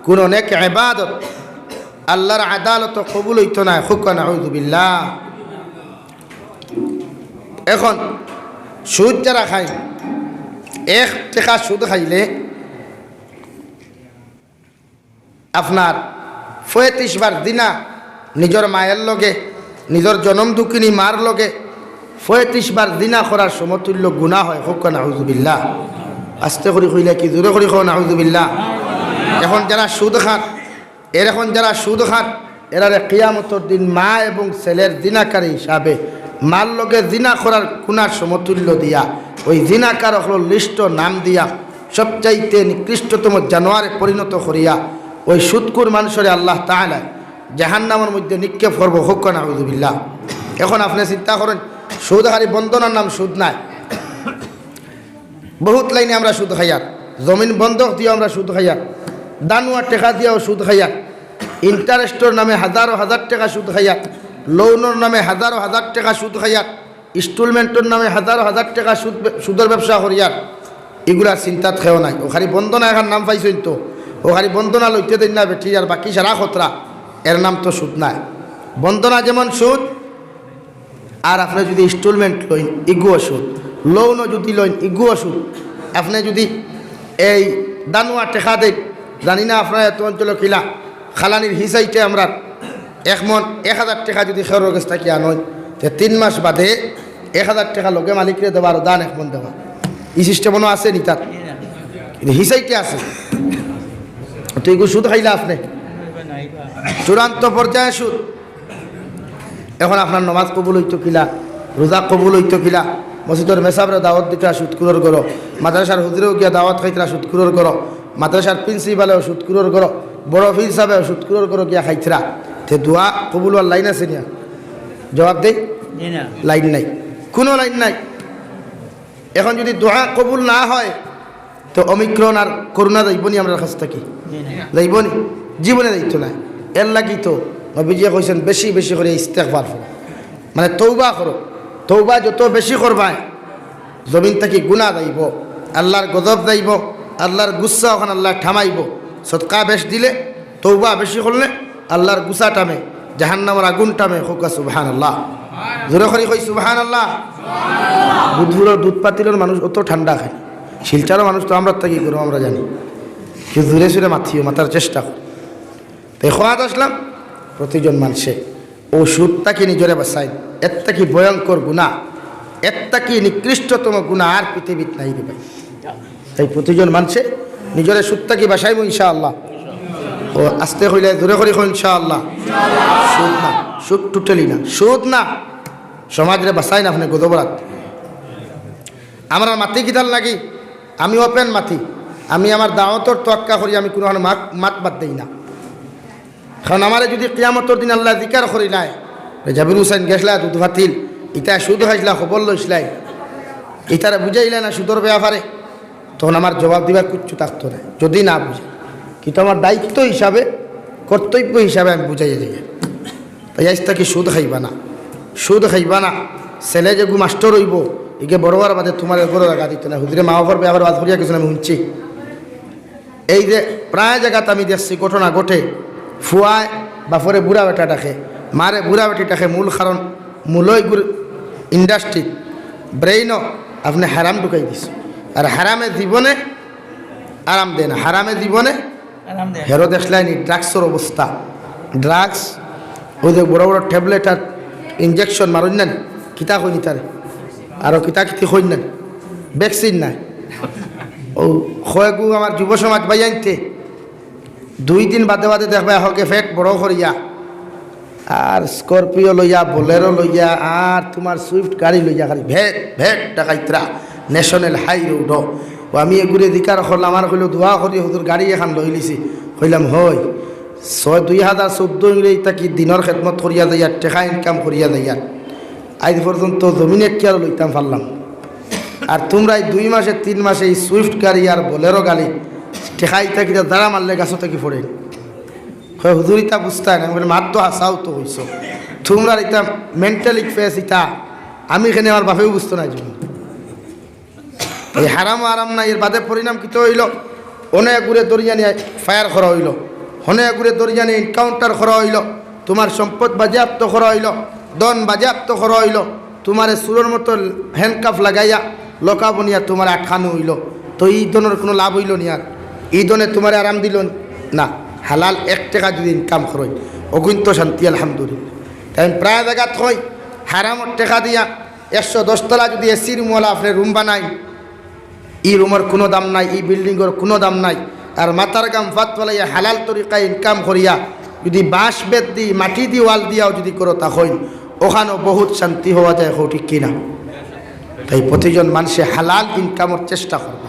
কোনো নেক ইবাদত আল্লাহর আদালত কবুল হইতো না। হুক নাউযুবিল্লাহ। এখন সুদ যারা খায়, 1 টাকা সুদ খাইলে আপনার 35 বার দিনা নিজের মায়ের লগে, নিজের জনম দুঃখিনী মার লগে 35 বার দিনা করার সমতুল্য গুনাহ হয়। হুক নাউযুবিল্লাহ। আস্তে করে কইলে কি জোরে করে কও নাউযুবিল্লাহ। এখন যারা সুদ খান, এখন যারা সুদ খান, এরা কিয়ামতের দিন মা এবং ছেলের জিনাকারী হিসাবে মার লগে জিনা করার গুনার সমতুল্য দিয়া ওই জিনাকার হল লিস্ট নাম দিয়া সবচাইতে নিকৃষ্টতম জানোয়ারে পরিণত করিয়া ওই সুদকুর মানুষের আল্লাহ তাআলা জাহান্নামের মধ্যে নিক্ষেপ করব। হুক নাউযুবিল্লাহ। এখন আপনি চিন্তা করেন, সুদহারি বন্ধনার নাম সুদ নাই। বহুত লাইনে আমরা সুদ খাইয়ার, জমিন বন্ধক দিয়েও আমরা সুদ খাইয়ার, দানুয়ার টাকা দিয়েও সুদ খাইয়ার, ইন্টারেস্টের নামে হাজারো হাজার টাকা সুদ খাইয়ার, লোনের নামে হাজারো হাজার টাকা সুদ খাইয়ার, ইনস্টলমেন্টের নামে হাজারো হাজার টাকা সুদের ব্যবসা করিয়ার। এগুলা চিন্তাত খেয়েও নাই। ওখারি বন্ধনা এখন নাম পাইছেন তো, ওখারি বন্ধনা লইতে দিন না বেঠি, আর বাকি সারা খতরা, এর নাম তো সুদ নাই। বন্ধনা যেমন সুদ, আর আপনি যদি ইনস্টলমেন্ট লইন ইগুও সুদ, লোনও যদি লইন ইগুও সুদ। আপনি যদি এই দানুয়া টেকা দেন, জানি না আপনার এত অঞ্চল কিলা খালানির হিসাইতে আমরা 1 মন 1000 টাকা যদি খেরোর কাছ থেকে আনয়, 3 মাস বাদে 1000 টাকা লোকে মালিকরে দেওয়া আর দান 1 মন দেওয়া, এই সিস্টেমও আছে নি তার, কিন্তু হিসাইতে আছে। তো এগুলো সুদ খাইলা আপনি, চূড়ান্ত পর্যায়ে সুদ। এখন আপনার নমাজ কবুল হইতো কিলা, রোজা কবুল হইতো কিলা, মসজিদের মেসাবরে দাওয়াত দিতে সুদকুরোর করো, মাদ্রাসার হুজুরেও গিয়া দাওয়াত খাইতরা সুদকুরোর করো, মাদ্রাসার প্রিন্সিপালেও সুদকুরোর করো, বড় ফির সাহেবেও সুদকুরোর করো গিয়া খাইতরা, তে দোয়া কবুল হওয়ার লাইন আছে নিয়া? জবাব দেই, লাইন নাই, কোনো লাইন নাই। এখন যদি দোয়া কবুল না হয় তো অমিক্রণ আর করোনা যাইবনি আমরা কাছ থেকে, যাইবনি? জীবনে যাইতো না। এর লাগি তো নবীজিয়ে কইছেন বেশি বেশি করে ইস্তেগফার করো, মানে তৌবা করো। তৌবা যত বেশি করবা জমিন থেকে গুনাহ যাইব, আল্লাহর গজব যাইব, আল্লাহর গুসা ওখানে আল্লাহ থামাইব। সদকা বেশ দিলে, তৌবা বেশি করলে আল্লাহর গুসা টামে, জাহান্নামের আগুন টামে। হোক সুবহানাল্লাহ, জোরে করে কই সুবহানাল্লাহ। দুধুরের দুধ পাতিলের মানুষ অত ঠান্ডা খায়, শিলচারও মানুষ তো আমরা তা কি করবো আমরা জানি, কেউ জোরে সুরে মাথিও মাতার চেষ্টা কর। তাই খোয়াত আসলাম প্রতিজন মানুষে ও সুদটাকে নিজরে বাঁচাই। এরটা কি ভয়ঙ্কর গুনাহ, এরটা কি নিকৃষ্টতম গুনাহ আর পৃথিবীত নাই রে ভাই। তাই প্রতিজন মানুষে নিজরে সুদটাকে বাঁচাইব ইনশাআল্লাহ। ও আস্তে হইলে দূরে করি ইনশাআল্লাহ। সুদ না, সুদ টোটালি না, সুদ না, সমাজরে বাঁচাই না আপনি গদবরাত। আমার মাতি কিতাল লাগি, আমি ওপেন মাতি, আমি আমার দাওয়াতর তোয়াক্কা করি, আমি কোনো মাত বাদ দিই না। কারণ আমারে যদি কিয়ামতর দিন আল্লাহ জিকার করি নাই, জাবির হুসাইন গেছলা দুধ ভাতিল, ইটা সুদ খাইছিলা খবর লইছিলাই, ইটারে বুঝাইলে না সুদর ব্যাপারে, তখন আমার জবাব দিবার কিচ্ছু থাকতো না যদি না বুঝে। কিন্তু আমার দায়িত্ব হিসাবে, কর্তব্য হিসাবে আমি বুঝাইয়ে যাই। তাই আজ তাকে সুদ খাইবা না, সুদ খাইবা না। ছেলে যে মাস্টার হইব একে বড়বার বাদে তোমার বড় জায়গা দিত না। হুজুরে মা বাবার ব্যাপার বাদ করিয়া কিছু আমি শুনছি। এই যে প্রায় জায়গাতে আমি দেখছি ঘটনা ঘটে, ফুয়ায় বাপরে বুড়া বেটা ডাকে, মারে বুড়া বেটি ডাকে। মূল কারণ মূলই ইন্ডাস্ট্রি ব্রেইনও আপনি হারাম ঢুকাই দিস। আর হারামে জীবনে আরাম দেয় না, হারামে জীবনে হেরো দেখলাইনি ড্রাগসের অবস্থা। ড্রাগস ওই যে বড় বড় ট্যাবলেট আর ইঞ্জেকশন মারুন নেন, কিতা কইনি তারে আরও কিতা কিতি কইন নেন, ভ্যাকসিন নাই। ও কয়েকু আমার যুব সমাজ বাই আনতে 2 দিন বাদে বাদে দেখবে হকে ফেট বড় করিয়া আর স্করপিও লইয়া, বোলেরো লইয়া, আর তোমার সুইফট গাড়ি লইয়া খালি ভেট ভেট ডাকাইতরা ন্যাশনাল হাই রোড। ও আমি এগুলো দিকার করলাম, আমার কইল দোয়া করি হুজুর গাড়ি এখন লই লিছি। কইলাম হয় 2014 ইংরেজিটা কি দিনের খেদমত করিয়া যাইয়ার, টেকা ইনকাম করিয়া যাইয়ার, আজ পর্যন্ত জমিনে কি আর লইতাম পারলাম। আর তোমরা এই 2 মাসে 3 মাসে এই সুইফট গাড়ি আর বোলেরো গাড়ি টেকা ইটা কিটা দ্বারা মারলে গাছও থেকে পড়ে। হয় হুজুর ইটা বুঝতে না, বলে মার তো হাসাও তো হইছ তোমরা ইটা মেন্টালি ফেস ইটা আমি এখানে আমার বাপেও বুঝতো না। এই হারাম আরাম না, এর বাদে পরিণাম কি তো হইল, অনেক ঘুরে দরিয়া নিয়ে ফায়ার করা হইল, অনেক ঘুরে দরিয়া নিয়ে এনকাউন্টার করা হইল, তোমার সম্পদ বাজেয়াপ্ত করা হইল, দন বাজেয়াপ্ত করা হইল, তোমার সুরের মতো হ্যান্ডকাফ লাগাইয়া লোকা বনিয়া তোমার আটকানো হইল। তো এই দনের কোনো লাভ হইল নি, আর এই দনে তোমার আরাম দিল না। হালাল 1 টাকা যদি ইনকাম করই অগুন্ত শান্তি আলহামদুলিল্লাহ। তাই প্রায় জায়গাত হয় হারামর টাকা দিয়া 110 তলা যদি এসি রুমওয়ালা আপনার রুম বানাই, এই রুমের কোনো দাম নাই, এই বিল্ডিংয়ের কোনো দাম নাই। আর মাথার গাম ফাত ফলাইয়া হালাল তরিকায় ইনকাম করিয়া যদি বাঁশ বেত দি মাটি দি ওয়াল দিয়াও যদি করো তা হই, ওখানেও বহুত শান্তি হওয়া যায়, ঠিক কিনা? তাই প্রতিজন মানুষে হালাল ইনকামের চেষ্টা করবা।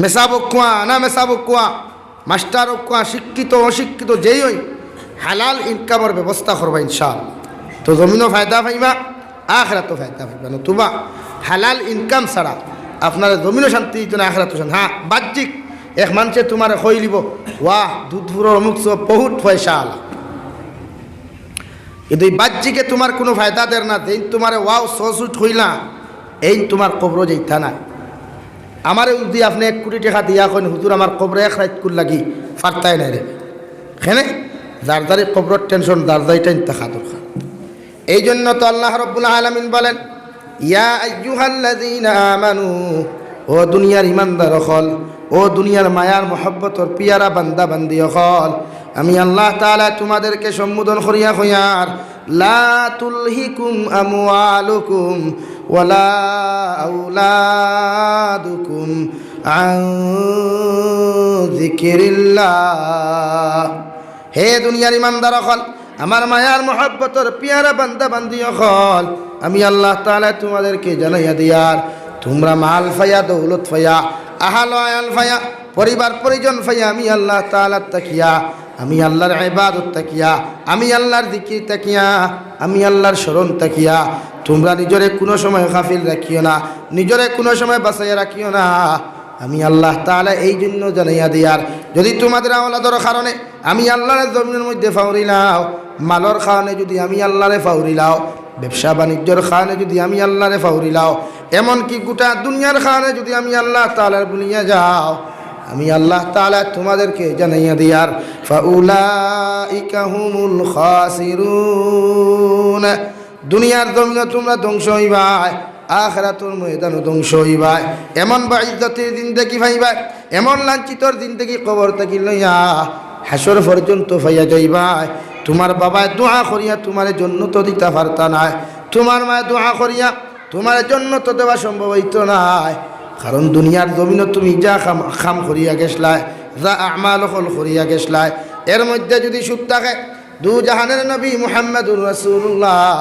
মেসাবক কুয়া না মেসাবক কুয়া, মাস্টার কুয়া, শিক্ষিত অশিক্ষিত যেই হই, হালাল ইনকামের ব্যবস্থা করবা ইনশাআল্লাহ। তো জমিনও ফায়দা পাইবা, আখরাতও ফায়দা পাইবা। নতুবা হালাল ইনকাম ছাড়া আপনার জমিনও শান্তি দিত না, আখরাতও শান্তি। হ্যাঁ বাহ্যিক এক মানুষে তোমার খই লিব, ওয়াহ দুধপুরের অমুক বহুত পয়সা আলা, কিন্তু এই বাহ্যিকে তোমার কোনো ফায়দা দেয় না। যেই তোমার ওয়াও সসুট হইলা এই তোমার কবর যাইতা না। আমারে যদি আপনি 1 কোটি টাকা দিয়া কেন হুজুর আমার কবরে 1 রাত কুল লাগি ফারতাই নাই রে, এখানে যার দ্বারে কবরের টেনশন যার দ্বারাই টাকা দরকার। এই জন্য তো আল্লাহ রাব্বুল আলামিন বলেন, ইয়া আইয়ুহাল্লাযীনা আমানু, ও দুনিয়ার ইমানদার হল, ও দুনিয়ার মায়ার মহব্বতর পিয়ারা বান্দা বান্দি হল, আমি আল্লাহ তাআলা তোমাদেরকে সম্বোধন করিয়া কইয়ার, লা তুলহিকুম আমওয়ালুকুম ওয়ালা আওলাদুকুম আন যিকিরিল্লাহ। হে দুনিয়ার ইমানদার হল, আমার মায়ার মহব্বতর পিয়ারা বান্দা বান্দি হল, আমি আল্লাহ তাআলা তোমাদেরকে জানাইয়া দিয়ার, তোমরা মাল ফায়া, দৌলত ফায়া, আহাল আয়াল ফায়া, পরিবার পরিজন ফায়া আমি আল্লাহ তাআলার তাকিয়া, আমি আল্লাহর ইবাদত তাকিয়া, আমি আল্লাহর জিকির তাকিয়া, আমি আল্লাহর স্মরণ তাকিয়া তোমরা নিজরে কোনো সময় গাফিল রাখিও না, নিজরে কোনো সময় বাঁচাইয়া রাখিও না। আমি আল্লাহ তাআলা এই জন্য জানাইয়া দিয়ার, যদি তোমাদের আওলাদর কারণে আমি আল্লাহর জমিনের মধ্যে ফাউরিলাও, মালর কারণে যদি আমি আল্লাহরে ফাউরিলাও, ব্যবসা বাণিজ্যর কারণে যদি আমি আল্লাহরে ফাউরিলাও, এমনকি গোটা দুনিয়ার কারণে যদি আমি আল্লাহ তাআলার ভুলিয়া যাও, আমি আল্লাহ তাআলা তোমাদেরকে জানাইয়া দিয়ার, ফাউলাইকা হুমুল খাসিরুন। দুনিয়ার জমিনে তোমরা ধ্বংস হইবাই, আখিরাতের ময়দানও ধ্বংস হইবাই। এমন বা ইজ্জতের জিন্দেগি পাইবাই, এমন লাঞ্ছিতর জিন্দেগি কবর থেকে লইয়া হাসর পর্যন্ত ফাইয়া যাইবাই। তোমার বাবায় দোয়া করিয়া তোমার জন্য তো দিতে পারতা নাই, তোমার মায় দোয়া করিয়া তোমার জন্য তো দেওয়া সম্ভব হইত নাই। কারণ দুনিয়ার জমিনও তুমি যা খাম করিয়া গেছলাই, যা আমাল হল করিয়া গেছলাই, এর মধ্যে যদি সুদ থাকে, দু জাহানের নবী মুহাম্মদুর রাসূলুল্লাহ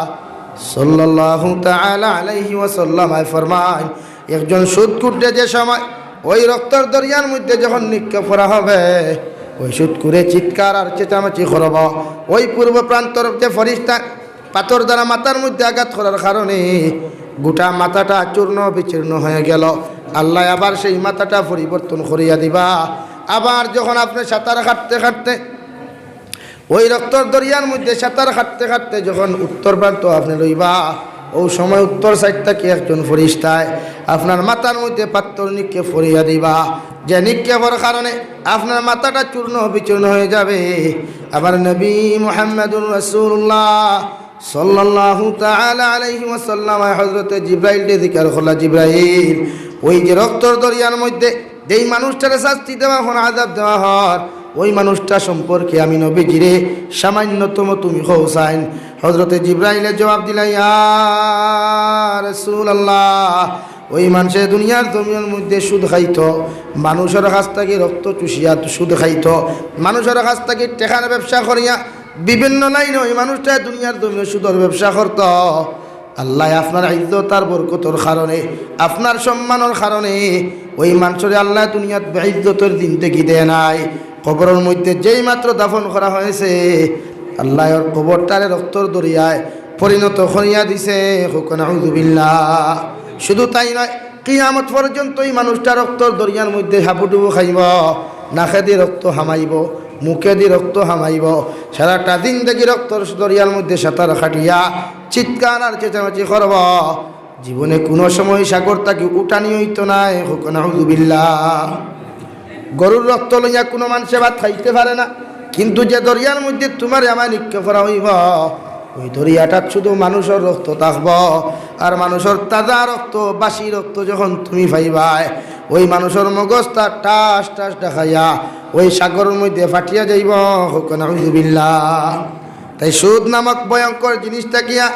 সাল্লাল্লাহু তাআলা আলাইহি ওয়াসাল্লাম ফরমায়, একজন সুদ কুটে যে সময় ওই রক্তের দরিয়ার মধ্যে যখন নিক্ষেপ করা হবে, ওই সুদ করে চিৎকার আর চেঁচামেচি করব। ওই পূর্ব প্রান্তর যে ফরিস্তা পাথর দ্বারা মাথার মধ্যে আঘাত করার কারণে গোটা মাথাটা চূর্ণ বিচূর্ণ হয়ে গেল। আল্লাহ আবার সেই মাথাটা পরিবর্তন করিয়া দিবা। আবার যখন আপনি সাঁতার কাটতে কাটতে ওই রক্তর দরিয়ার মধ্যে সাঁতার কাটতে কাটতে যখন উত্তর প্রান্ত আপনি লইবা, ও সময় উত্তর সাইড থেকে একজন ফরিস্তায় আপনার মাথার মধ্যে পাথর নিক্ষেপ করিয়া দিবা, যে নিক্ষেপের কারণে আপনার মাথাটা চূর্ণ বিচূর্ণ হয়ে যাবে। আবার নবী মুহাম্মদুর রাসূলুল্লাহ সাল্লাল্লাহু তাআলা আলাইহি ওয়াসাল্লাম হযরত জিবরাইল কে জিকির করলা, জিবরাইল ওই যে রক্তর দরিয়ার মধ্যে যেই মানুষটারে শাস্তি দেওয়া হয়, আযাব দেওয়া হয়, ওই মানুষটা সম্পর্কে আমি নবীজিরে সামান্যতম তুমি হোসাইন। হযরতে জিবরাইলের জবাব দিলা, ইয়া রাসূলুল্লাহ, ওই মানুষে দুনিয়ার জমিনের মধ্যে সুদ খাইতো, মানুষের কাছ থেকে রক্ত চুষিয়া সুদ খাইতো, মানুষের কাছ থেকে টেকার ব্যবসা করিয়া বিভিন্ন লাইনে ওই মানুষটা দুনিয়ার জমিনে সুদের ব্যবসা করত। আল্লাহ আপনার ইজ্জত আর বরকতর কারণে, আপনার সম্মানের কারণে ওই মানুষের আল্লাহ দুনিয়াত বেইজ্জতের দিন থেকে দেয় নাই। কবরের মধ্যে যেই মাত্র দাফন করা হয়েছে, আল্লাহ ওর কবরটারে রক্তর দরিয়ায় পরিণত করিয়া দিছে। নাউযু বিল্লাহ। শুধু তাই নয়, কিয়ামত পর্যন্ত এই মানুষটা রক্তর দরিয়ার মধ্যে হাবুডুবু খাইব, নাকে দিয়ে রক্ত হামাইব, মুখে দিয়ে রক্ত হামাইব, সারাটা দিন দেখি রক্তর দরিয়ার মধ্যে সাঁতার খাটিয়া চিৎকার আর চেঁচামেচি করব। জীবনে কোনো সময় সাগর তাকে উঠানি হইতো নাই। নাউযু বিল্লাহ। গরুর রক্ত লইয়া কোনো মানুষে ভাত খাইতে পারে না, কিন্তু যে দরিয়ার মধ্যে তোমার আমার নিক্ষেপ করা হইব, ওই দরিয়াটা শুধু মানুষের রক্ত থাকব। আর মানুষের তাজা রক্ত, বাসি রক্ত যখন তুমি পাইবাই, ওই মানুষের মগজটা টাস টাস দেখাইয়া ওই সাগরের মধ্যে ফাটিয়া যাইব। নাউযু বিল্লাহ। তাই সুদ নামক ভয়ঙ্কর জিনিসটা কিয়া,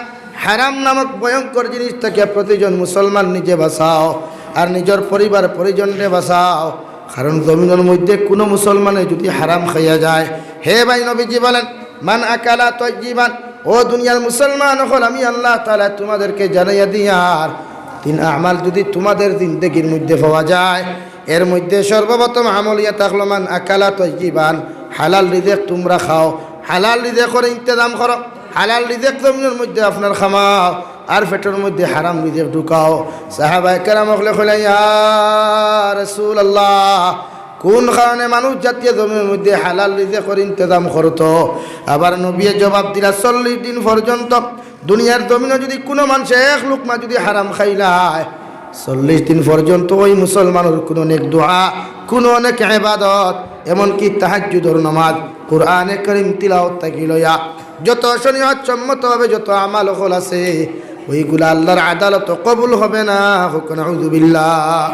হারাম নামক ভয়ঙ্কর জিনিসটা কিয়া প্রতিজন মুসলমান নিজে বাঁচাও আর নিজের পরিবার পরিজনকে বাঁচাও। কারণ জমিনের মধ্যে কোনো মুসলমানে যদি হারাম খাইয়া যায়, হে ভাই নবীজি বলেন, মান আকালা তাইয়িবান, ও দুনিয়ার মুসলমান হল আমি আল্লাহ তাআলা তোমাদেরকে জানাইয়া দিয়ার তিন আমাল যদি তোমাদের জিন্দেগির মধ্যে পাওয়া যায়, এর মধ্যে সর্বপ্রথম আমল ইয়া থাকলো মান আকালা তাইয়িবান, হালাল রিজিক তোমরা খাও, হালাল রিজিকের ইন্তজাম করো, হালাল রিজিক জমিনের মধ্যে আপনার খামাও, আর পেটের মধ্যে হারাম রিজিক ঢুকাও। সাহাবায়ে কেরাম কইলেন, ইয়া রাসূলুল্লাহ, কোন কারণে মানুষ জাতীয় জমির মধ্যে হালাল রিজিকের ইন্তজাম করতো? আবার নবী জবাব দিলা, 40 দিন পর্যন্ত দুনিয়ার জমিনে যদি কোনো মানুষ এক লুকমা যদি হারাম খাইলায়, 40 দিন পর্যন্ত ওই মুসলমানের কোনো নেক দোয়া, কোনো অনেক ইবাদত, এমনকি তাহাজ্জুদের নামাজ, কোরআনে কারীম তিলাওয়াত থেকে লইয়া যত শরীয়ত সম্মতভাবে যত আমাল হল আছে, ওইগুলা আল্লাহর আদালত কবুল হবে না। নাউযু বিল্লাহ।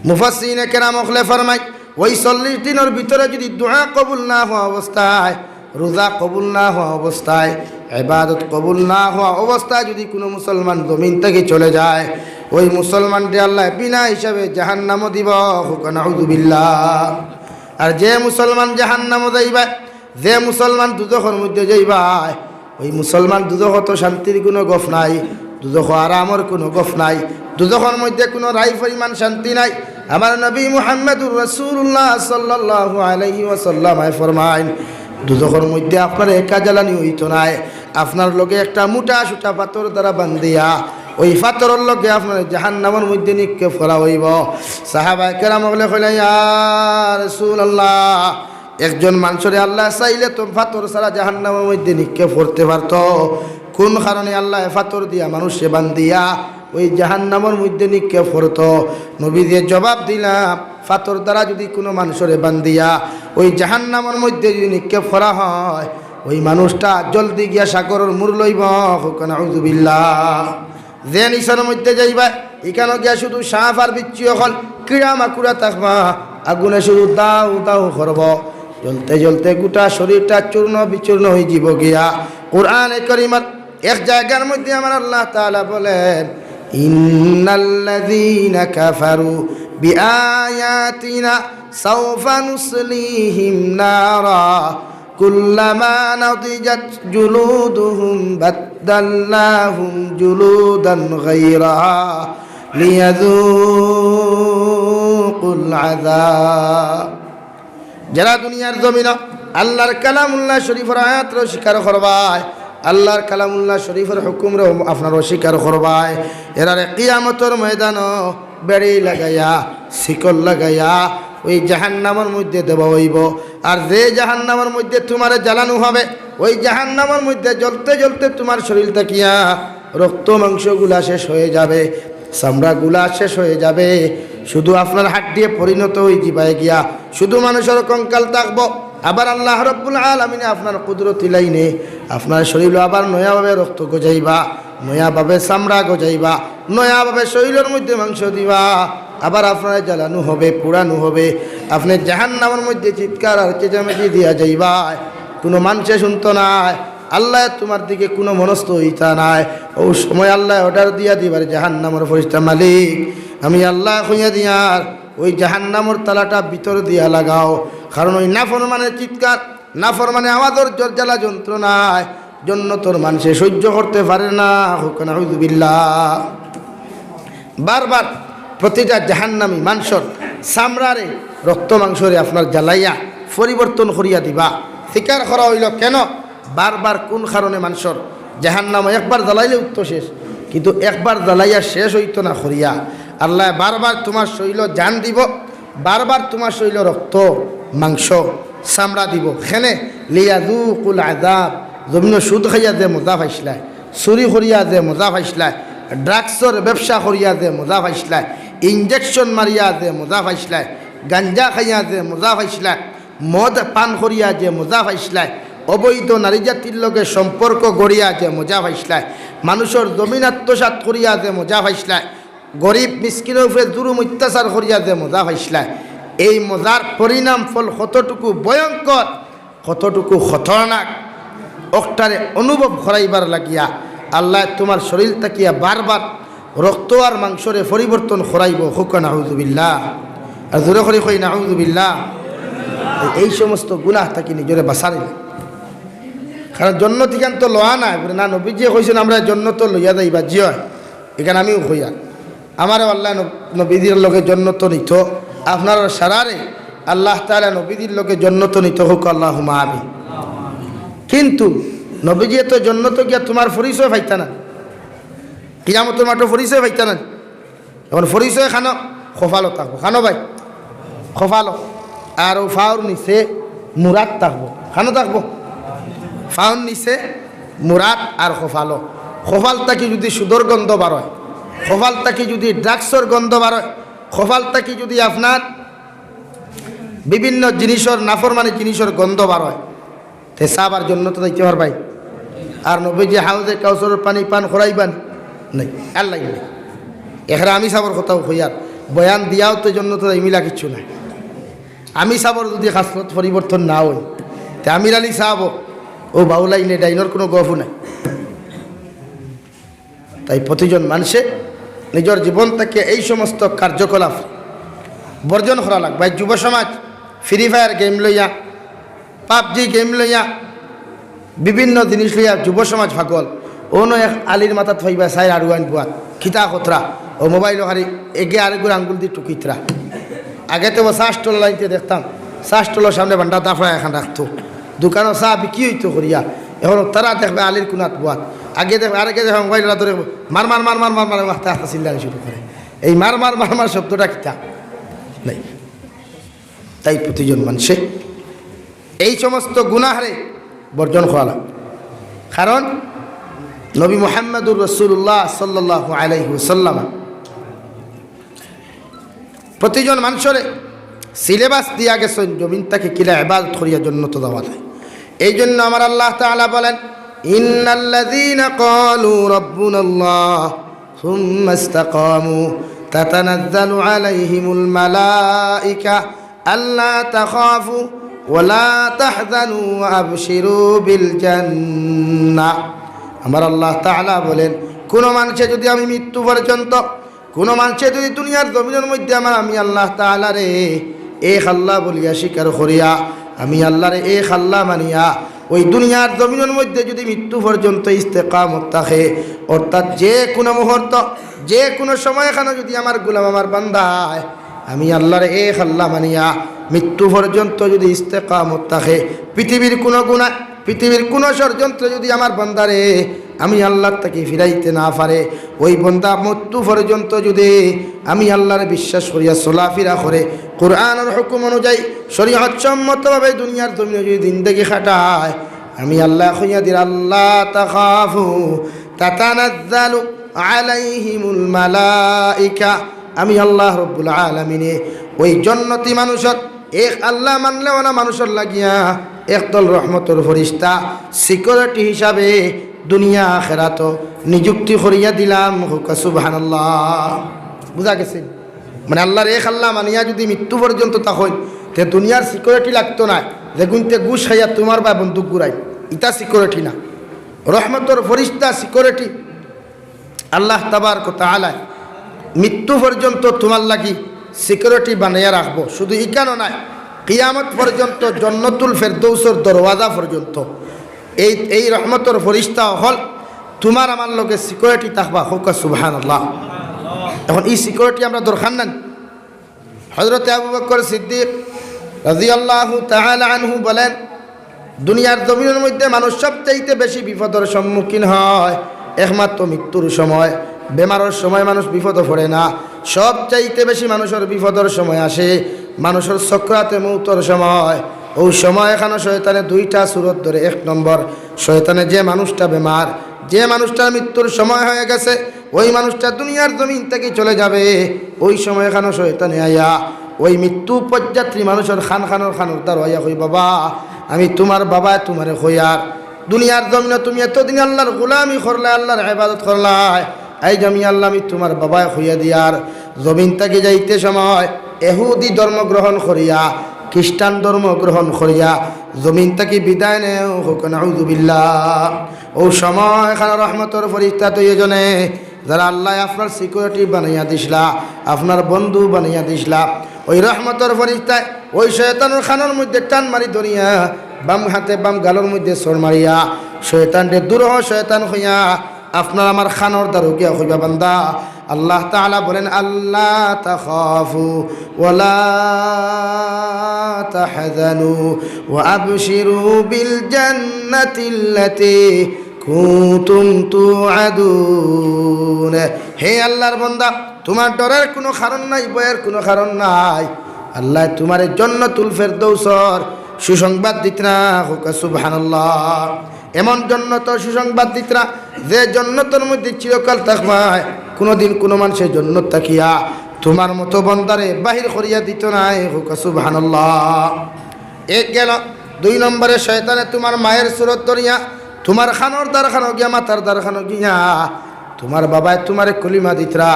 মুফাসসিরিনে কেরাম ফরমায়, ওই 40 দিনের ভিতরে যদি দোয়া কবুল না হওয়া অবস্থায়, রোজা কবুল না হওয়া অবস্থায়, ইবাদত কবুল না হওয়া অবস্থায় যদি কোনো মুসলমান জমিন থেকে চলে যায়, ওই মুসলমানকে আল্লাহ বিনা হিসাবে জাহান্নামও দিব। নাউযু বিল্লাহ। আর যে মুসলমান জাহান্নামও যাইবা, যে মুসলমান দুজখের মধ্যে যাইবা, ওই মুসলমান দুজখ তো শান্তির কোনো গফ নাই, দুজখ আরামর কোনো গফ নাই, দুজখের মধ্যে কোনো রাই পরিমাণ শান্তি নাই। আমার নবী মুহাম্মদুর রাসূলুল্লাহ সাল্লাল্লাহু আলাইহি ওয়াসাল্লাম ফরমায়, দুজখের মধ্যে আপনার একা জ্বালানি হইতো নাই, আপনার লগে একটা মোটা সুটা পাথর দ্বারা বান্ধিয়া ওই পাথরের লগে আপনার জাহান্নামের মধ্যে নিক্ষেপ করা হইব। সাহাবায়ে কেরাম কইলেন, ইয়া রাসূলুল্লাহ, একজন মানুষের আল্লাহ চাইলে তো পাথর ছাড়া জাহান্নামের মধ্যে নিক্ষেপ করতে পারত, কোন কারণে আল্লাহ পাথর দিয়া মানুষে বান্ধিয়া ওই জাহান্নামের মধ্যে নিক্ষেপ করত? নবীজি জবাব দিলাম, পাথর দ্বারা যদি কোনো মানুষের বান্ধিয়া ওই জাহান্নামের মধ্যে যদি নিক্ষেপ করা হয়, ওই মানুষটা জলদি গিয়া সাগরের মূর লইব। নাউযু বিল্লাহ। যে নিশার মধ্যে যাইবা, এখানে গিয়া শুধু সাপ আর বিচ্ছু হল, কিড়া মাকুড়া থাকবা, আগুনে শুধু দাউ দাউ করব, জ্বলতে জ্বলতে গোটা শরীরটা চূর্ণ বিচূর্ণ হয়ে যাব গিয়া। কোরআনে কারীমের এক জায়গার মধ্যে আমার আল্লাহ তাআলা বলেন, ইন্নাল্লাযীনা কাফারু বিআয়াতিনা সাওফা নুসলিহিম নারা কুল্লামা নাদিজাত জুলুদুহুম বাদদালনাহুম জুলুদান গায়রাহা লিয়াযূকুল আযাব। যারা দুনিয়ার জমিন আল্লাহর কালামুল্লাহ শরীফের আয়াত স্বীকার করবায়, আল্লাহর কালামুল্লাহ শরীফের হুকুমরে আপনার অস্বীকার করবায়, এরারে কিয়ামতের ময়দান বেড়ি লাগাইয়া শিকল লাগাইয়া ওই জাহান্নামের মধ্যে দেওয়া হইব। আর যে জাহান্নামের মধ্যে তোমার জ্বালানো হবে, ওই জাহান্নামের মধ্যে জ্বলতে জ্বলতে তোমার শরীর তাকিয়া রক্ত মাংসগুলা শেষ হয়ে যাবে, চামড়াগুলা শেষ হয়ে যাবে, শুধু আপনার হাড্ডি পরিণত হয়ে যাবে গিয়া শুধু মানুষের কঙ্কাল থাকবো। আবার আল্লাহ রাব্বুল আলামিন আপনার কুদরতি লাইনে আপনার শরীর আবার নয়াভাবে রক্ত গজাইবা, নয়াভাবে চামড়া গজাইবা, নয়াভাবে শরীরের মধ্যে মাংস দিবা, আবার আপনার জ্বালানো হবে, পোড়ানো হবে, আপনি জাহান্নামের মধ্যে চিৎকার আর চেঁচামেচি দিয়া যাইবা। কোনো মানুষে শুনতো নাই, আল্লাহ তোমার দিকে কোনো মনস্থ হইতা নাই। ও সময় আল্লাহ অর্ডার দিয়া দিবার, জাহান্নামের ফেরেশতা মালিক আমি আল্লাহ খুঁজে দিয়ার ওই জাহান্নামের তালাটা ভিতর দিয়া লাগাও। কারণ ওই নাফরমানের চিৎকার, নাফরমানে আমাদের জ্বালা যন্ত্রণায় জন্য তোর মানুষে সহ্য করতে পারে না। হুক নাউযুবিল্লাহ। বারবার প্রতিটা জাহান্নামী মানুষের চামড়ারে রক্ত মাংসরে আপনার জ্বালাইয়া পরিবর্তন করিয়া দিবা। স্বীকার করা হইল কেন? বারবার কোন কারণে মানুষের জাহান্নাম একবার জ্বালাইলে উত্তর শেষ, কিন্তু একবার জ্বালাইয়া শেষ হইতো না করিয়া আল্লাহ বারবার তোমার শরীর জান দিব, বারবার তোমার শরীর রক্ত মাংস চামড়া দিব। খেনে লিয়াযূকুল আযাব। জমিন সুদ খাইয়া যে মজা পাইছিলায়, চুরি করিয়া যে মজা পাইছিলায়, ড্রাগসর ব্যবসা করিয়া যে মজা পাইছিলায়, ইঞ্জেকশন মারিয়া যে মজা পাইছিলায়, গাঞ্জা খাইয়া যে মজা পাইছিলায়, মদ পান করিয়া যে মজা পাইছিলায়, অবৈধ নারী জাতির লগে সম্পর্ক গড়িয়া যে মজা পাইছিলায়, মানুষের জমিন আত্মসাৎ করিয়া যে মজা পাইছিলায়, গরিব মিসকিনের উপরে জুলুম অত্যাচার করিয়া যে মজা পাইছিলায়, এই মজার পরিণাম ফল কতটুকু ভয়ঙ্কর, কতটুকু খতরনাক অক্টারে অনুভব করাইবার লাগিয়া আল্লাহ তোমার শরীর তাকিয়া বারবার রক্ত আর মাংসরে পরিবর্তন করাইব। হুক নাউযুবিল্লাহ। আর জোরে করে কই নাউযুবিল্লাহ। এই সমস্ত গুনাহ থাকি নিজরে বাঁচানি, কারণ জন্য ঠিকান তো লওয়া নাই বলে না। নবীজি কইছেন আমরা জন্য তো লইয়া যাইবা জি হয়, এখানে আমিও কইয়া আমারও আল্লাহ নবীদের লোকে জন্য তো নিত, আপনার সারারে আল্লাহ তাআলা নবীদের লোকে জন্য তো নিত। হোক আল্লাহুম্মা আমিন। কিন্তু নবীজি তো জন্য তো গিয়া তোমার পরিচয় পাইতা না, কিয়ামতের মাঠে পরিচয় পাইতা না। এখন পরিচয় খানো খোফালো থাকবো, খানো ভাই খোফালো, আর ও ফাউর নিচে মুরাদ থাকবো, খানো থাকবো। ফাউর নিচে মুরাদ আর খোফালো। খোফাল তাকি যদি সুদর গন্ধ বারয়, খোফাল তাকি যদি ড্রাগসর গন্ধ বারয়, খোফাল তাকি যদি আপনার বিভিন্ন জিনিসের নাফরমানি জিনিসের গন্ধ বারয়, তে সাবার জন্য তো যাইতে পারবাই। আর নবীজি হাউজে কাউসারের পানি পান করাইবান নাই, আল্লাহ নেই। এখানে আমি সাবর কথাও হইয়ার বয়ান দিয়াও তো জন্য তো মিলা কিচ্ছু নাই। আমি সাবর যদি খাসলত পরিবর্তন না হই, তে আমির আলী সাহাব ও বাউলাইনে ডাইনোর কোনো গফু নাই। তাই প্রতিজন মানুষে নিজের জীবন থেকে এই সমস্ত কার্যকলাপ বর্জন করা লাগবে। যুব সমাজ ফ্রি ফায়ার গেম লইয়া, পাবজি গেম লইয়া, বিভিন্ন জিনিস লইয়া যুব সমাজ পাগল। অন্য এক আলির মাথাত ফাইবা চাই আরু আইন বুয়া খিতা খতরা ও মোবাইল হারি এগে আরেকগুলো আঙ্গুল দিয়ে টুকিতরা। আগে তো চা স্টল লাইনতে দেখতাম, চা স্টলের সামনে বান্ডা দাফড়া এখন রাখতো, দোকানও চা বিক্রি হইতো করিয়া। এখন তারা দেখবে আলির কোনাত বুয়াত, আগে দেখবে আরেকে দেখবে মোবাইল ধরে মার মার মার মার মার মার আস্তে আস্তে চিল্লানি শুরু করে। এই মার মার মার মার শব্দটা খিতা নাই। তাই প্রতিজন মানুষে এই সমস্ত গুনাহরে বর্জন করা লাগে। কারণ নবী মুহাম্মদুর রাসূলুল্লাহ সাল্লাল্লাহু আলাইহি ওয়াসাল্লাম প্রতিজন মানুষের সিলেবাস দিয়া গেছেন জমিন তাকে কিলা ইবাদত করিয়া জন্য তো দেওয়া যায়। এই জন্য আমার আল্লাহ তাআলা বলেন, ইন্নাল্লাযীনা ক্বালু রাব্বুনাল্লাহ সুম্মা ইসতাকামু তাতানাজ্জালু আলাইহিমুল মালায়েকা আল্লা তাখাফু ওয়ালা তাহজানু আবশিরু বিল জান্নাহ। আমার আল্লাহ তাআলা বলেন, কোনো মানুষে যদি আমি মৃত্যু পর্যন্ত, কোনো মানুষে যদি দুনিয়ার জমিনের মধ্যে আমি আল্লাহ তাআলা রে এক আল্লাহ বলিয়া স্বীকার করিয়া, আমি আল্লাহরে এক আল্লাহ মানিয়া ওই দুনিয়ার জমিনের মধ্যে যদি মৃত্যু পর্যন্ত ইস্তেকামত থাকে, অর্থাৎ যে কোনো মুহূর্ত, যে কোনো সময় এখানে যদি আমার গোলাম, আমার বান্দায় আমি আল্লাহরে এক আল্লাহ মানিয়া মৃত্যু পর্যন্ত যদি ইস্তেকামত থাকে, পৃথিবীর কোনো গুনাহ, পৃথিবীর কোনো ষড়যন্ত্র যদি আমার বান্দারে আমি আল্লাহর থেকে ফিরাইতে না পারে, ওই বান্দা মৃত্যু পর্যন্ত যদি আমি আল্লাহরে বিশ্বাস করিয়া চলাফেরা করে, কোরআনের হুকুম অনুযায়ী শরীয়ত সম্মতভাবে দুনিয়ার জমিনে যদি জিন্দেগি খাটায়, আমি আল্লাহ কইয়া দিই, আল্লাহ তাখাফু তাতানাজ্জালু আলাইহিমুল মালাইকা, আমি আল্লাহ রব্বুল আলামিনে ওই জান্নাতি মানুষের এক আল্লাহ মানলেও না মানুষের লাগিয়া একদল রহমতের ফেরেশতা সিকিউরিটি হিসাবে দুনিয়া আখিরাত নিযুক্তি করিয়া দিলাম। হুকা সুবহানাল্লাহ। বুঝা গেছে? মানে আল্লাহর এক আল্লাহ মানিয়া যদি মৃত্যু পর্যন্ত তখন তে দুনিয়ার সিকিউরিটি লাগতো না, যে গুনতে ঘুষ খাইয়া তোমার বা বন্দুক ঘুরাই, ইটা সিকিউরিটি না। রহমতের ফেরেশতা সিকিউরিটি আল্লাহ তাবারক ওয়া তাআলা মৃত্যু পর্যন্ত তোমার লাগি সিকিউরিটি বানাইয়া রাখবো। শুধু ইকানো নাই, কিয়ামত পর্যন্ত জান্নাতুল ফেরদৌসের দরওয়াজা পর্যন্ত এই রহমতের ফেরেশতা হল তোমার আমার লগে সিকিউরিটি থাকবা। হুকা সুবহানাল্লাহ। এখন এই সিকিউরিটি আমরা দরকার নেন। হযরত আবু বকর সিদ্দিক রাদিয়াল্লাহু তাআলা আনহু বলেন, দুনিয়ার জমিনের মধ্যে মানুষ সবচাইতে বেশি বিপদের সম্মুখীন হয় একমাত্র মৃত্যুর সময়। বেমারের সময় মানুষ বিপদে পড়ে না, সবচাইতে বেশি মানুষের বিপদের সময় আসে মানুষের সকরাতে মৌতের সময়। ওই সময় এখানে শয়তানে দুইটা সুরত ধরে। এক নম্বর, শয়তানে যে মানুষটা বেমার, যে মানুষটার মৃত্যুর সময় হয়ে গেছে, ওই মানুষটা দুনিয়ার জমিন থেকে চলে যাবে, ওই সময় এখানে শয়তানে আয়া ওই মৃত্যু পর্যাত্রী মানুষের খানোর দ্বার হইয়া কই, বাবা আমি তোমার বাবা, তোমারে হইয়ার দুনিয়ার জমিনে তুমি এতদিন আল্লাহর গোলামি করলে, আল্লাহর ইবাদত করলাই, এই আমি আল্লাহ আমি তোমার বাবা হইয়া দিয়ার জমিন থেকে যাইতে সময় ইহুদি ধর্ম গ্রহণ করিয়া, খ্রিস্টান ধর্ম গ্রহণ করিয়া জমিন থেকে বিদায় নেও। হোক নাউযুবিল্লাহ। ও সময় এখানে রহমতের ফেরেশতা তো এজনে যারা আল্লাহ আপনার সিকিউরিটি বানাইয়া দিসলা, আপনার বন্ধু বানাইয়া দিসলা, ওই রহমতের ফেরেশতায় ওই শয়তানের খানোর মধ্যে টান মারি ধরিয়া বাম হাতে বাম গালের মধ্যে সর মারিয়া শয়তানকে দূর শয়তান হইয়া আপনার আমার খানোর দ্বারও গিয়া হইবা, বান্দা আল্লাহ তাআলা বলেন, আল্লাহ তাখাফু ওয়ালা তাহজানু ওয়া আবশিরু বিল জান্নাতিল্লাতী কুনতুম তুআদুন। হে আল্লাহর বান্দা, তোমার ডরের কোনো কারণ নাই, ভয়ের কোনো কারণ নাই। আল্লাহ তোমার জান্নাতুল ফেরদৌসর সুসংবাদ দিতরা। হুকা সুবহানাল্লাহ। এমন জান্নাত সুসংবাদ দিতরা যে জান্নাতের মধ্যে চিরকাল থাকবায়, কোনোদিন কোনো মানুষের জান্নাত তাকিয়া তোমার মতো বান্দারে বাহির করিয়া দিত না। হুকা সুবহানাল্লাহ। এক গেল। দুই নম্বরে শয়তানে তোমার মায়ের সুরত ধরিয়া তোমার খানোর দ্বার খানো গিয়া, মাথার দ্বার খানো গিয়া তোমার বাবায় তোমারে কলিমা দিতরা,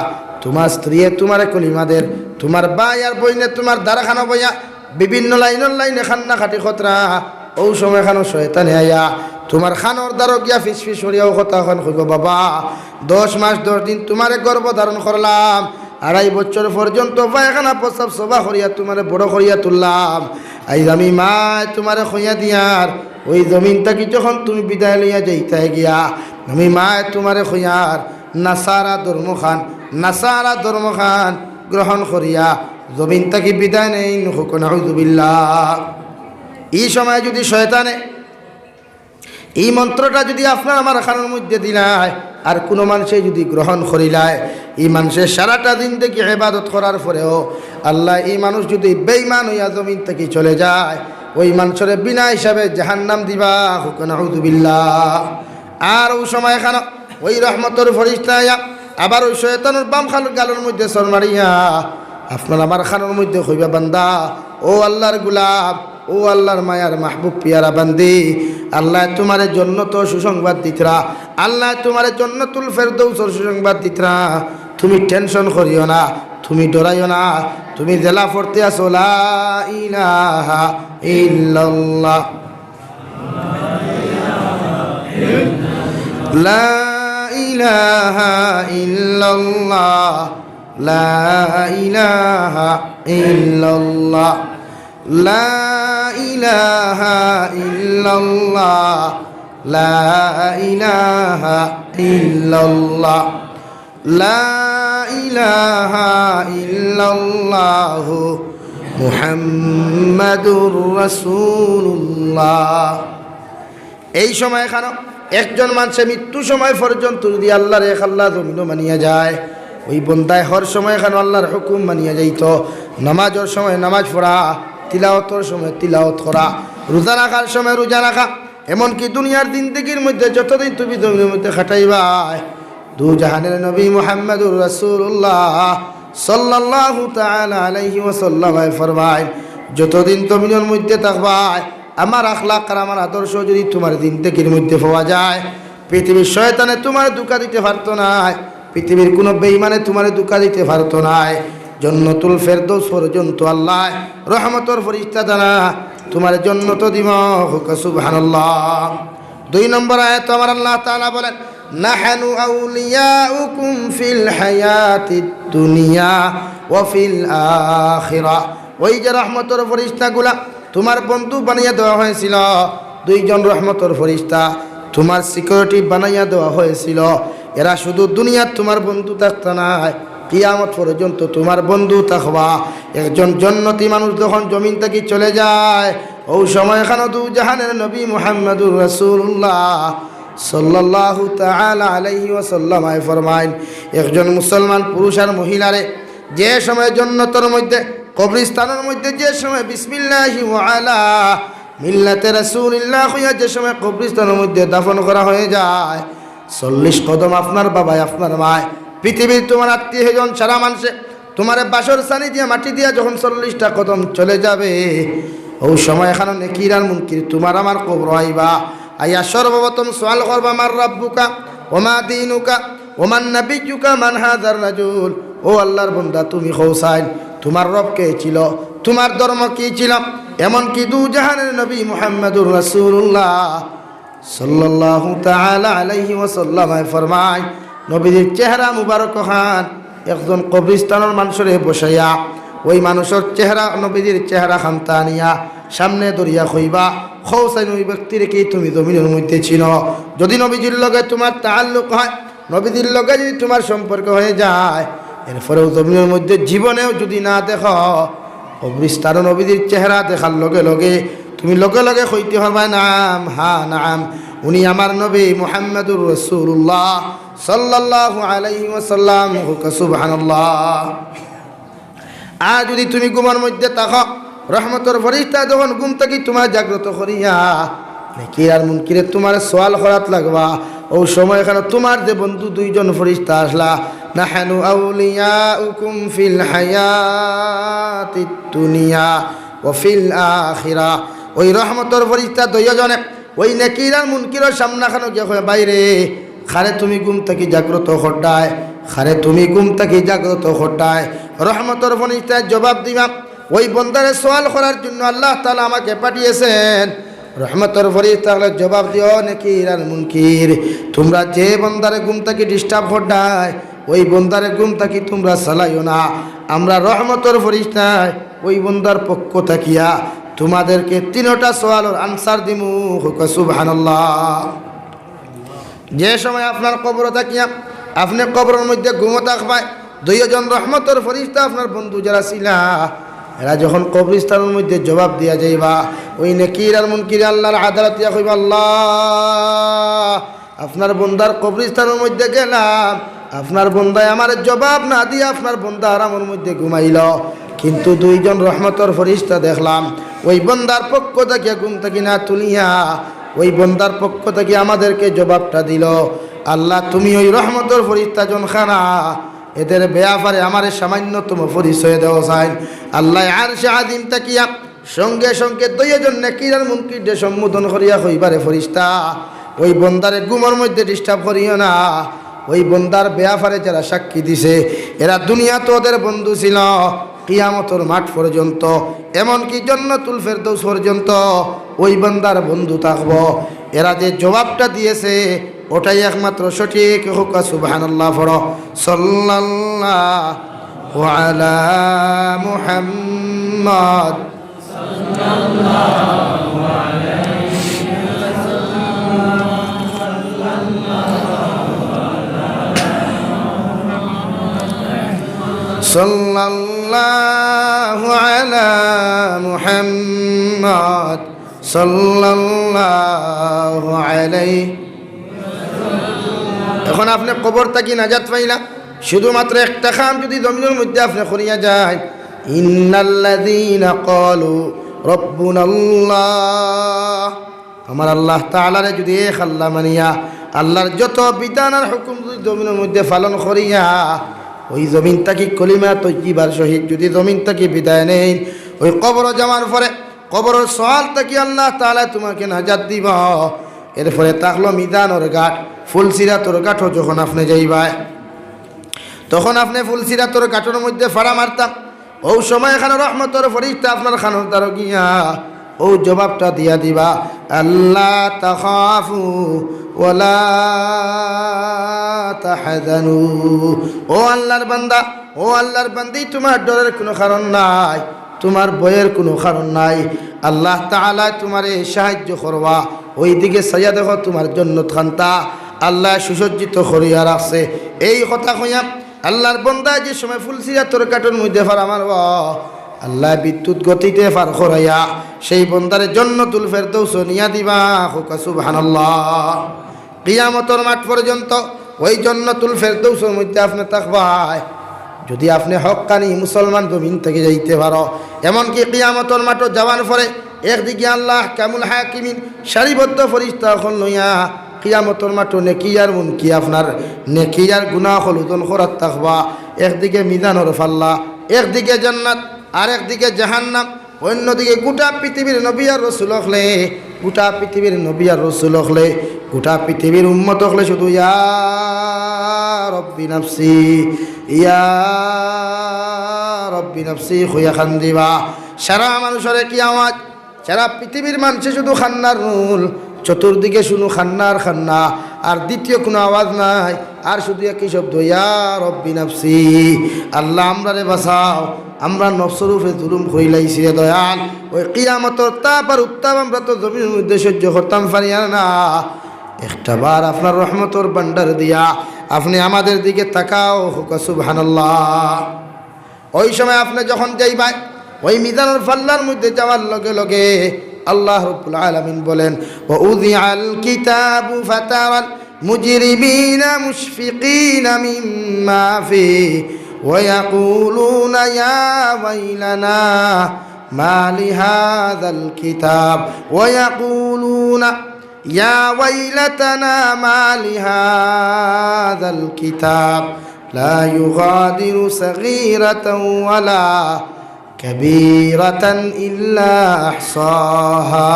তোমার স্ত্রী তোমারে কলিমা দের, তোমার ভাই আর বইনে তোমার দ্বার খানো বইয়া বিভিন্ন লাইনে খান্না খাটি খতরা। ও সময় খানো শয়তানে আয়া তোমার খানোর দ্বারও গিয়া ফিস হরিয়াও কথা এখন কইব, বাবা 10 মাস 10 দিন তোমারে গর্ভ ধারণ করলাম, 2.5 বছর পর্যন্ত পায়খানা প্রস্রাব সভা করিয়া তোমারে বড় করিয়া তুললাম, আইজ আমি মা তোমারে খইয়া দিয়ার ওই জমিনটা কি যখন তুমি বিদায় লইয়া যাইতে গিয়া আমি মা তোমারে খইয়ার নাসারা ধর্ম খান গ্রহণ করিয়া জমিন থেকে বিদায় নেই। নাউযুবিল্লাহ। এই সময় যদি শয়তানে এই মন্ত্রটা যদি আপনার আমার খানোর মধ্যে দিলায়, আর কোনো মানুষে যদি গ্রহণ করিলায়, এই মানুষের সারাটা দিন থেকে ইবাদত করার পরেও আল্লাহ এই মানুষ যদি বেঈমান হইয়া জমিন থেকে চলে যায়, ওই মানুষের বিনা হিসাবে জাহান্নাম দিবা। নাউযুবিল্লাহ। আর ওই সময় এখানে ওই রহমতের ফেরেশতা আবার ওই শয়তানের বাম খানোর গালের মধ্যে সর মারিয়া আপনার আমার খানোর মধ্যে কইবা, বান্দা ও আল্লাহর গোলাম, ও আল্লাহর মায়ার মাহবুব পিয়ারা বান্দি, আল্লাহ তোমার জন্য তো সুসংবাদ দিতরা, আল্লাহ তোমার জান্নাতুল ফেরদৌসের সুসংবাদ দিতরা। তুমি টেনশন করিও না, তুমি ডরাইও না, তুমি জেলা পড়তে আসো লা ইলাহা ইল্লাল্লাহ, লা ইলাহা ইল্লাল্লাহ, লা ইলাহা ইল্লাল্লাহ, লা ইলাহা ইল্লাল্লাহ, লা ইলাহা ইল্লাল্লাহ, লা ইলাহা ইল্লাল্লাহ মুহাম্মাদুর রাসূলুল্লাহ। এই সময় খানো একজন মানুষের মৃত্যু সময় পর্যন্ত যদি আল্লাহর এক আল্লাহ জমিন মানিয়া যায়, ওই বন্দায় হর সময় খানো আল্লাহর হুকুম মানিয়া যাইত। নামাজের সময় নামাজ পড়া, তিলাওয়াতের সময় তিলাওয়াত করা, রোজা রাখার সময় রোজা রাখা, এমনকি দুনিয়ার জিন্দেগির মধ্যে যতদিন তুমি জমিনের মধ্যে খাটাইবাই, দু জাহানের নবী মুহাম্মদুর রাসূলুল্লাহ সাল্লাল্লাহু তাআলা আলাইহি ওয়াসাল্লাম ফরমায়, যতদিন জমিনের মধ্যে থাকবাই আমার আখলাক আর আমার আদর্শ যদি তোমার জিন্দেগির মধ্যে পাওয়া যায়, পৃথিবীর শয়তানে তোমার ধোঁকা দিতে পারতো না, পৃথিবীর কোনো বেঈমানে তোমার ধোঁকা দিতে পারতো না। জান্নাতুল ফেরদৌস পর্যন্ত আল্লাহ রহমতের ফেরেশতা দ্বারা তোমার জান্নাত দিব, সুবহানাল্লাহ। 2 নম্বর আয়াত আমার আল্লাহ তাআলা বলেন, নাহনু আউলিয়াউকুম ফিল হায়াতিদ দুনিয়া ওয়া ফিল আখিরাহ। ওই যে রহমতের ফেরেশতাগুলা তোমার বন্ধু বানিয়ে দেওয়া হয়েছিল, 2 জন রহমতের ফেরেশতা তোমার সিকিউরিটি বানাইয়া দেওয়া হয়েছিল, এরা শুধু দুনিয়ার তোমার বন্ধু থাকতো না, কিয়ামত পর্যন্ত তোমার বন্ধু থাকবা। একজন জান্নাতি মানুষ যখন জমিন থেকে চলে যায়, ওই সময় এখানে দু জাহানের নবী মুহাম্মদুর রাসূলুল্লাহ সাল্লাল্লাহু তাআলা আলাইহি ওয়াসাল্লাম ফরমাইন, একজন মুসলমান পুরুষ আর মহিলারে যে সময় জান্নাতের মধ্যে কবরস্থানের মধ্যে যে সময় বিসমিল্লাহি ওয়া আলা মিল্লাতে রাসূলিল্লাহ হইয়া যে সময় কবরস্থানের মধ্যে দাফন করা হয়ে যায়, 40 কদম আপনার বাবাই আপনার মায় পৃথিবীর তোমার আত্মীয় স্বজন সারা মানুষে তোমার বাসর সানি দিয়া মাটি দিয়া যখন 40টা কদম চলে যাবে, ওই সময় এখানে নেকির আর মুনকির তোমার আমার কবর আইবা। আইয়া সর্বপ্রথম সওয়াল করবা, মার রাব্বুকা ওমা দীনুকা ওমান নাবিয়্যুকা মান হাযার রাজুল। ও আল্লাহর বান্দা, তুমি খৌসাইন তোমার রব কে ছিল, তোমার ধর্ম কি ছিল? এমনকি দু জাহানের নবী মুহাম্মদুর রাসূলুল্লাহ সাল্লাল্লাহু তাআলা আলাইহি ওয়াসাল্লাম ফরমায়, নবীর চেহারা মুবারক খান একজন কবরস্থানের মানুষের বসাইয়া ওই মানুষের চেহারা নবীর চেহারা খান্তা নিয়া সামনে দরিয়া কইবা, খৌসাইন ওই ব্যক্তির কি তুমি জমিনের মধ্যে ছিল? যদি নবীজির লগে তোমার তাআল্লুক হয়, নবীজির লগে যদি তোমার সম্পর্ক হয়ে যায়, এরপরেও জমিনের মধ্যে জীবনেও যদি না দেখো, কবরস্থান নবীজির চেহারা দেখার লগে লগে তুমি লগে লগে কইতে পারবা, নাম হা নাম উনি আমার নবী মুহাম্মদুর রাসূলুল্লাহ সাল্লাল্লাহু আলাইহি ওয়াসাল্লাম, সুবহানাল্লাহ। আর যদি তুমি ঘুমের মধ্যে থাকো, রহমতের ফেরেশতা যখন ঘুম থেকে তোমার জাগ্রত করিয়া নেকির আর মুনকিরে তোমার সওয়াল করাত লাগবা, ও সময় এখানে তোমার যে বন্ধু 2 জন ফেরেশতা আসলা, নাহনু আউলিয়াউকুম ফিল হায়াতিদ দুনিয়া ওয়া ফিল আখিরাহ। ওই রহমতের ফেরেশতা 2 জনে ওই নেকির আর মুনকিরের সামনে খানো গিয়ে কয়, বাইরে খারে তুমি ঘুম থেকে জাগ্রত হটায়, খারে তুমি ঘুম থেকে জাগ্রত হটায়। রহমতের ফেরেশতায় জবাব দিবা, ওই বন্দারে সওয়াল করার জন্য আল্লাহ তাআলা আমাকে পাঠিয়েছেন। রহমতের ফেরেশতা জবাব দিও, নেকির আর মুনকির তোমরা যে বন্দারে ঘুম থেকে ডিস্টার্ব হটায়, ওই বন্দারে ঘুম থেকে তোমরা চালাইও না। আমরা রহমতের ফেরেশতায় ওই বন্দার পক্ষ থাকিয়া তোমাদেরকে 3টা সওয়ালের আনসার দিমু, সুবহানাল্লাহ। যে সময় আপনার কবর থাকিয়া আপনি কবরের মধ্যে ঘুমো থাকবাই, 2 জন রহমতের ফেরেশতা আপনার বন্ধু যারা ছিলা, এরা যখন কবরস্থানের মধ্যে জবাব দিয়া যাইবা, ওই নেকির আর মুনকির আল্লাহর আদালত দিয়া কইবা, আল্লাহ আপনার বন্দার কবরস্থানের মধ্যে গেলাম, আপনার বন্দায় আমার জবাব না দিয়া আপনার বন্দা আরামের মধ্যে ঘুমাইল, কিন্তু 2 জন রহমতের ফেরেশতা দেখলাম ওই বন্দার পক্ষ থেকে ঘুম থেকে না তুলিয়া ওই বন্দার পক্ষ থেকে আমাদেরকে জবাবটা দিল, আল্লাহ তুমি ওই রহমতের ফেরেশতা জনখানা এদের ব্যাপারে আমার সামান্যতম পরিচয় দেওয়া চাই। আল্লাহ আরশে আযীম তাকিয়া সঙ্গে সঙ্গে 2 জন নেকির আর মুনকিরকে সম্বোধন করিয়া কইবারে, ফেরেশতা ওই বন্দারে ঘুমের মধ্যে ডিস্টার্ব করিও না, ওই বন্দার ব্যাপারে যারা সাক্ষী দিছে এরা দুনিয়া তো ওদের বন্ধু ছিল, কিয়ামতের মাঠ পর্যন্ত, এমনকি জান্নাতুল ফেরদৌস পর্যন্ত ওই বান্দার বন্ধু থাকবো। এরা যে জবাবটা দিয়েছে ওটাই একমাত্র সঠিক। হোক সুবহানাল্লাহ পড়ো। সাল্লাল্লাহু আলা মুহাম্মদ সাল্লাল্লাহু আলাইহি সাল্লাল্লাহু আলা মুহাম্মদ সাল্লাল্লাহু আলাইহি। এখন আপনি কবর থাকি নাজাত পাইলা, শুধুমাত্র একটা কাম যদি জমিনের মধ্যে আপনি করিয়া যায়, ইন্নাল্লাযীনা ক্বালু রাব্বুনাল্লাহ, আমার আল্লাহ তাআলারে যদি এক আল্লাহ মানিয়া আল্লাহর যত বিধান আর হুকুম যদি জমিনের মধ্যে পালন করিয়া ওই জমিন থাকি কলিমা তৈয়িবার সহিত যদি জমিন থাকি বিদায় নেই, ওই কবর যাওয়ার পরে কবরের সওয়াল থাকি আল্লাহ তাআলা তোমাকে নাজাত দিব। এরপরে তাকলো মিজানের ঘাট, ফুলসিরাতর ঘাটও যখন আপনি যাইবাই, তখন আপনি ফুলসিরাতর ঘাটের মধ্যে ফাড়া মারতাম। ও সময় এখানে রহমতের ফরিস্তা আপনার খানোর দ্বারা গিয়া ও জবাবটা দিয়া দিবা, আল্লাহ তাখাফু ওয়ালা তাহজানু। ও আল্লাহর বান্দা, ও আল্লাহর বান্দি, তোমার ডরের কোনো কারণ নাই, তোমার বয়ের কোনো কারণ নাই। আল্লাহ তাআলা তোমারে সাহায্য করবা। ওই দিকে সাইয়া দেখো তোমার জন্নত খান্তা আল্লাহ সুসজ্জিত করিয়া রাখছে। এই কথা কইয়া আল্লাহর বান্দা যে সময় ফুলসিরাতর ঘাটের মধ্যে ফাড়া মারব, আল্লাহ বিদ্যুৎ গতিতে পার করাইয়া সেই বন্দারে জান্নাতুল ফেরদৌস নিয়া দিবা। সুবহানাল্লাহ। কিয়ামতের মাঠ পর্যন্ত ওই জান্নাতুল ফেরদৌসের মধ্যে আপনি থাকবাই যদি আপনি হক্কানি মুসলমান জমিন থেকে যাইতে পারো। এমনকি কিয়ামতের মাঠে যাওয়ার পরে একদিকে আল্লাহ কামুল হাকিমিন সারিবদ্ধ ফেরেশতা হল লইয়া কিয়ামতের মাঠে নেকি আর মুনকি আপনার নেকি আর গুনাহ হল ওজন করাত থাকবা। একদিকে মিজানের পাল্লা, একদিকে জান্নাত আর একদিকে জাহান্নাম, অন্যদিকে গোটা পৃথিবীর নবী আর রাসূল হলে, গোটা পৃথিবীর নবী আর রাসূল হলে, গোটা পৃথিবীর উম্মত হলে শুধু ইয়া রব্বি নাফসি, ইয়া রব্বি নাফসি হইয়া খান্দিবা। সারা মানুষের কি আওয়াজ, সারা পৃথিবীর মানুষে শুধু খান্নার রুল, চতুর্দিকে শুনু খান্নার খান্না, আর দ্বিতীয় কোনো আওয়াজ নাই, আর শুধু একই শব্দ, ইয়া রব্বি নাফসি। আল্লাহ আমরারে বাঁচাও, আমরা নফসরূপে জুলুম হইলাইছি রে দয়াল। ওই কিয়ামতের তাপ আর উত্তাপ আমরা তো জমির মধ্যে সহ্য করতাম পারি না। একটা বার আপনার রহমতের ভান্ডার দিয়া আপনি আমাদের দিকে তাকাও। সুবহানাল্লাহ। ওই সময় আপনি যখন যাইবাই ওই মিজানুল ফাল্লার মধ্যে যাওয়ার লগে লগে আল্লাহ রাব্বুল আলামিন বলেন, ওয়া উযিআল কিতাবু ফাতারাল মুজরিমিনা মুশফিকিনা মিম্মা ফিহি ওয়া ইয়াকুলুনা ইয়া ওয়াইলানা মা লিহাযাল কিতাব ওয়া ইয়াকুলুনা ইয়া ওয়াইলাতানা মা লিহাযাল কিতাব লা ইউগাদিরু সাগীরাতান ওয়ালা কাবীরাতান ইল্লা আহসাহা।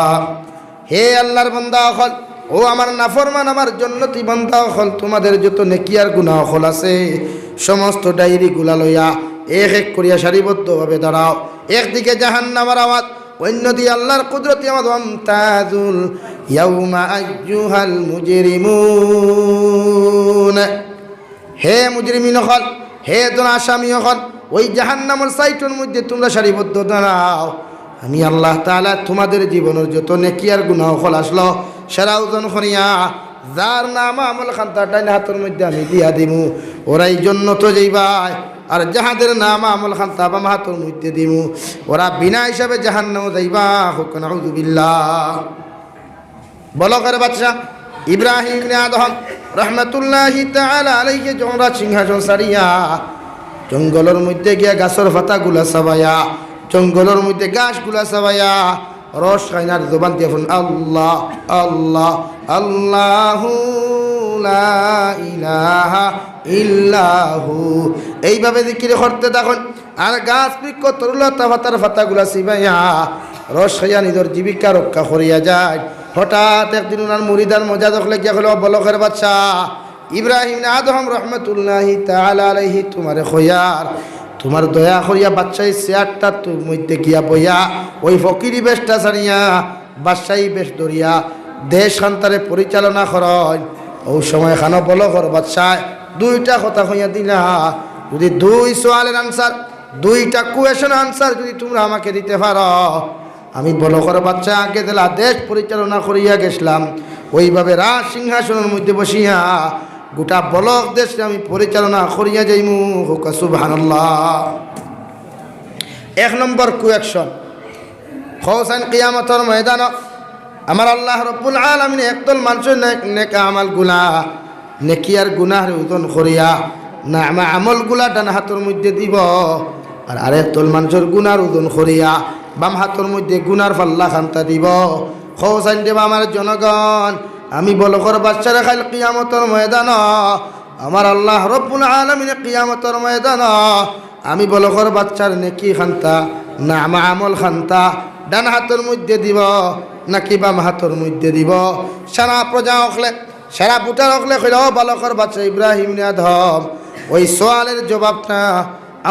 হে আল্লাহর বান্দা হল, ও আমার নাফরমান আমার জান্নাতি বান্দা হল, তোমাদের যত নেকি আর গুনাহ হল আছে সমস্ত ডায়েরি গুলা লইয়া এক এক করিয়া সারিবদ্ধভাবে দাঁড়াও। একদিকে জাহান্নামের আওয়াজ, অন্যদিকে আল্লাহর কুদরতি আওয়াজ, আমতাজুল ইয়াউমা আইয়ুহাল মুজরিমুন। হে মুজরিমিন হল, হে তোমরা আসামি হল, ওই জাহান্নামের সাইটের মধ্যে তোমরা সারিবদ্ধ দাঁড়াও। আমি আল্লাহ তাআলা তোমাদের জীবনের যত নেকি আর গুনাহ হল আসলো সেরা ওজন করিয়া যার নাম আমল খান্তাটাই হাতের মধ্যে আমি দিয়া দিমু, ওরাই জান্নাত যাইবাই। আর যাহাদের নাম আমল খান্তা বাম হাতের মধ্যে দিমু, ওরা বিনা হিসাবে জাহান্নাম যাইবা। নাউযুবিল্লাহ। বলকের বাদশা ইব্রাহিম ইবনে আদম রহমাতুল্লাহি তাআলা আলাইহি যখন সিংহাসন ছাড়িয়া জঙ্গলের মধ্যে গিয়া গাছের পাতাগুলা চাবাইয়া, জঙ্গলের মধ্যে গাছগুলা চাবাইয়া রস খাইনার জবান দিয়ে আল্লাহ আল্লাহ আল্লাহু লা ইলাহা ইল্লাহু এইভাবে জিকির করতে থাকুন। আর গাছ বৃক্ষ তরুলতা পাতার পাতাগুলা চিবাইয়া রস খাইয়া নিজের জীবিকা রক্ষা করিয়া যায়। হঠাৎ একদিন ওনার মুরিদার মজা দেখলে গিয়া হলো, বলকের বাদশা ইব্রাহিম আদম রহমতুল্লাহি তাআলা আলাইহি তোমারে খয়ার তোমার দয়া করিয়া বাদশাহী চেয়ারটা তোর মধ্যে গিয়া বইয়া ওই ফকিরি বেশটা ছাড়িয়া বাদশাহী বেশ ধরিয়া দেশ সন্তারে পরিচালনা করয়। ওই সময় খানো বলো কর বাদশাহ দুইটা কথা হইয়া দিলা, যদি দুই সোয়ালের আনসার, দুইটা কোয়েশন আনসার যদি তোমরা আমাকে দিতে পারো, আমি বলো কর বাচ্চা আগে দিলা দেশ পরিচালনা করিয়া গেছিলাম, ওইভাবে রাজ সিংহাসনের মধ্যে বসিয়া গোটা বলক দেশে আমি পরিচালনা করিয়া যাইমু। সুবহানাল্লাহ। এক নম্বর কোয়েকশন হোসেন কিয়ামতের ময়দান আমার আল্লাহ রব্বুল আলামিন একদল মানুষের নেকা আমাল গুলা নেকি আর গুনাহের ওজন করিয়া না আমার আমলগুলা ডান হাতের মধ্যে দিব, আর আরেক দল মানুষের গুনার ওজন করিয়া বাম হাতের মধ্যে গুনার পাল্লা খান্তা দিব। হোসেন দেব আমার জনগণ, আমি বলো কর বাচ্চারা খাইল কিয়ামতের ময়দান আমার আল্লাহ রব্বুল আলামিন কিয়ামতের ময়দান আমি বলো কর বাচ্চার নেকি খান্তা না আমার আমল খান্তা ডান হাতের মধ্যে দিব নাকি বাম হাতের মধ্যে দিব। সারা প্রজা হকলে সারা বুটার হকলে কইল বালকর বাচ্চা ইব্রাহিম আদম ওই সোয়ালের জবাবটা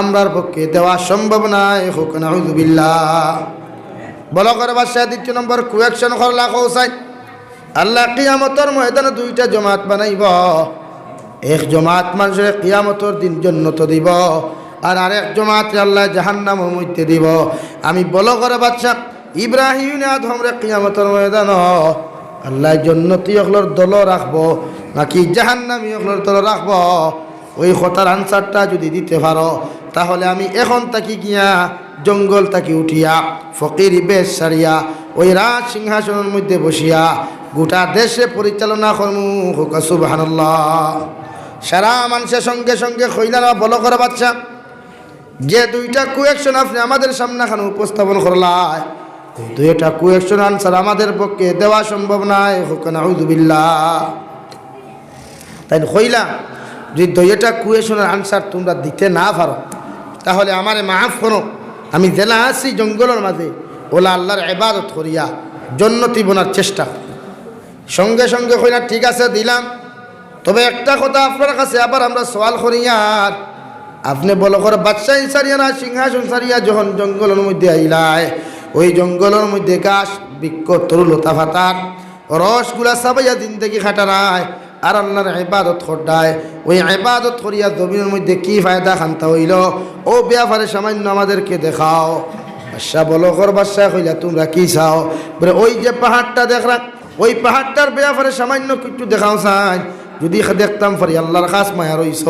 আমরার পক্ষে দেওয়া সম্ভব নয়। হোক নাউযুবিল্লাহ। বলকর বাচ্চা দ্বিতীয় নম্বর কোয়েকশন করলা কৌসাই আল্লাহ কিয়ামতের ময়দানে দুইটা জমাত বানাইব। এক জমাত মানুষের কিয়ামতের দিন জান্নাত দিব, আর আরেক জমাত আল্লাহ জাহান্নামের মধ্যে দিব। আমি বলকর বাচ্চা ইব্রাহিম আদম রে কিয়ামতের ময়দান আল্লাহ জান্নাতি হকলর দল রাখবো নাকি জাহান্নামী হকলর দল রাখবো, ওই কথার আনসারটা যদি দিতে পারো তাহলে আমি এখন তাকি গিয়া জঙ্গল তাকি উঠিয়া ফকির বেশ সারিয়া ওই রাজ সিংহাসনের মধ্যে বসিয়া গোটা দেশে পরিচালনা করমু। সুবহানাল্লাহ। সারা মানুষের সঙ্গে সঙ্গে কইলা বলো করে বাচ্চা যে দুইটা কোয়েকশন আপনি আমাদের সামনে এখন উপস্থাপন করলাই, দুইটা কোয়েকশন আনসার আমাদের পক্ষে দেওয়া সম্ভব নয়। হোক নাউযুবিল্লাহ। তাই কইলা যদি দুইটা কোয়েকশনের আনসার তোমরা দিতে না পারো তাহলে আমারে মাফ করো, আমি জেলা আছি জঙ্গলের মাঝে ওলা আল্লাহর ইবাদত করিয়া জান্নাতি বনার চেষ্টা। সঙ্গে সঙ্গে কইলা ঠিক আছে দিলাম, তবে একটা কথা আপনার কাছে আবার আমরা সওয়াল করি, আর আপনি বলো করে বাদশাহী সারিয়া না সিংহাসন সারিয়া যখন জঙ্গলের মধ্যে আইলায় ওই জঙ্গলের মধ্যে গাছ বৃক্ষ তরুলতা ফাতার রসগুলা সাবাইয়া জিন্দেগি খাটারায় আর আল্লাহর ইবাদত করডায়, ওই ইবাদত করিয়া জমিনের মধ্যে কি ফায়দা খান্তা হইল ও ব্যাপারে সামান্য আমাদেরকে দেখাও। বাদশাহ বলো কর বাদশাহ কইলা তোমরা কি চাও? বলে ওই যে পাহাড়টা দেখরা ওই পাহাড়টার ব্যাপারে সামান্য কিছু দেখাও চাই, যদি দেখতাম পারি আল্লাহর খাস মায়া রইছ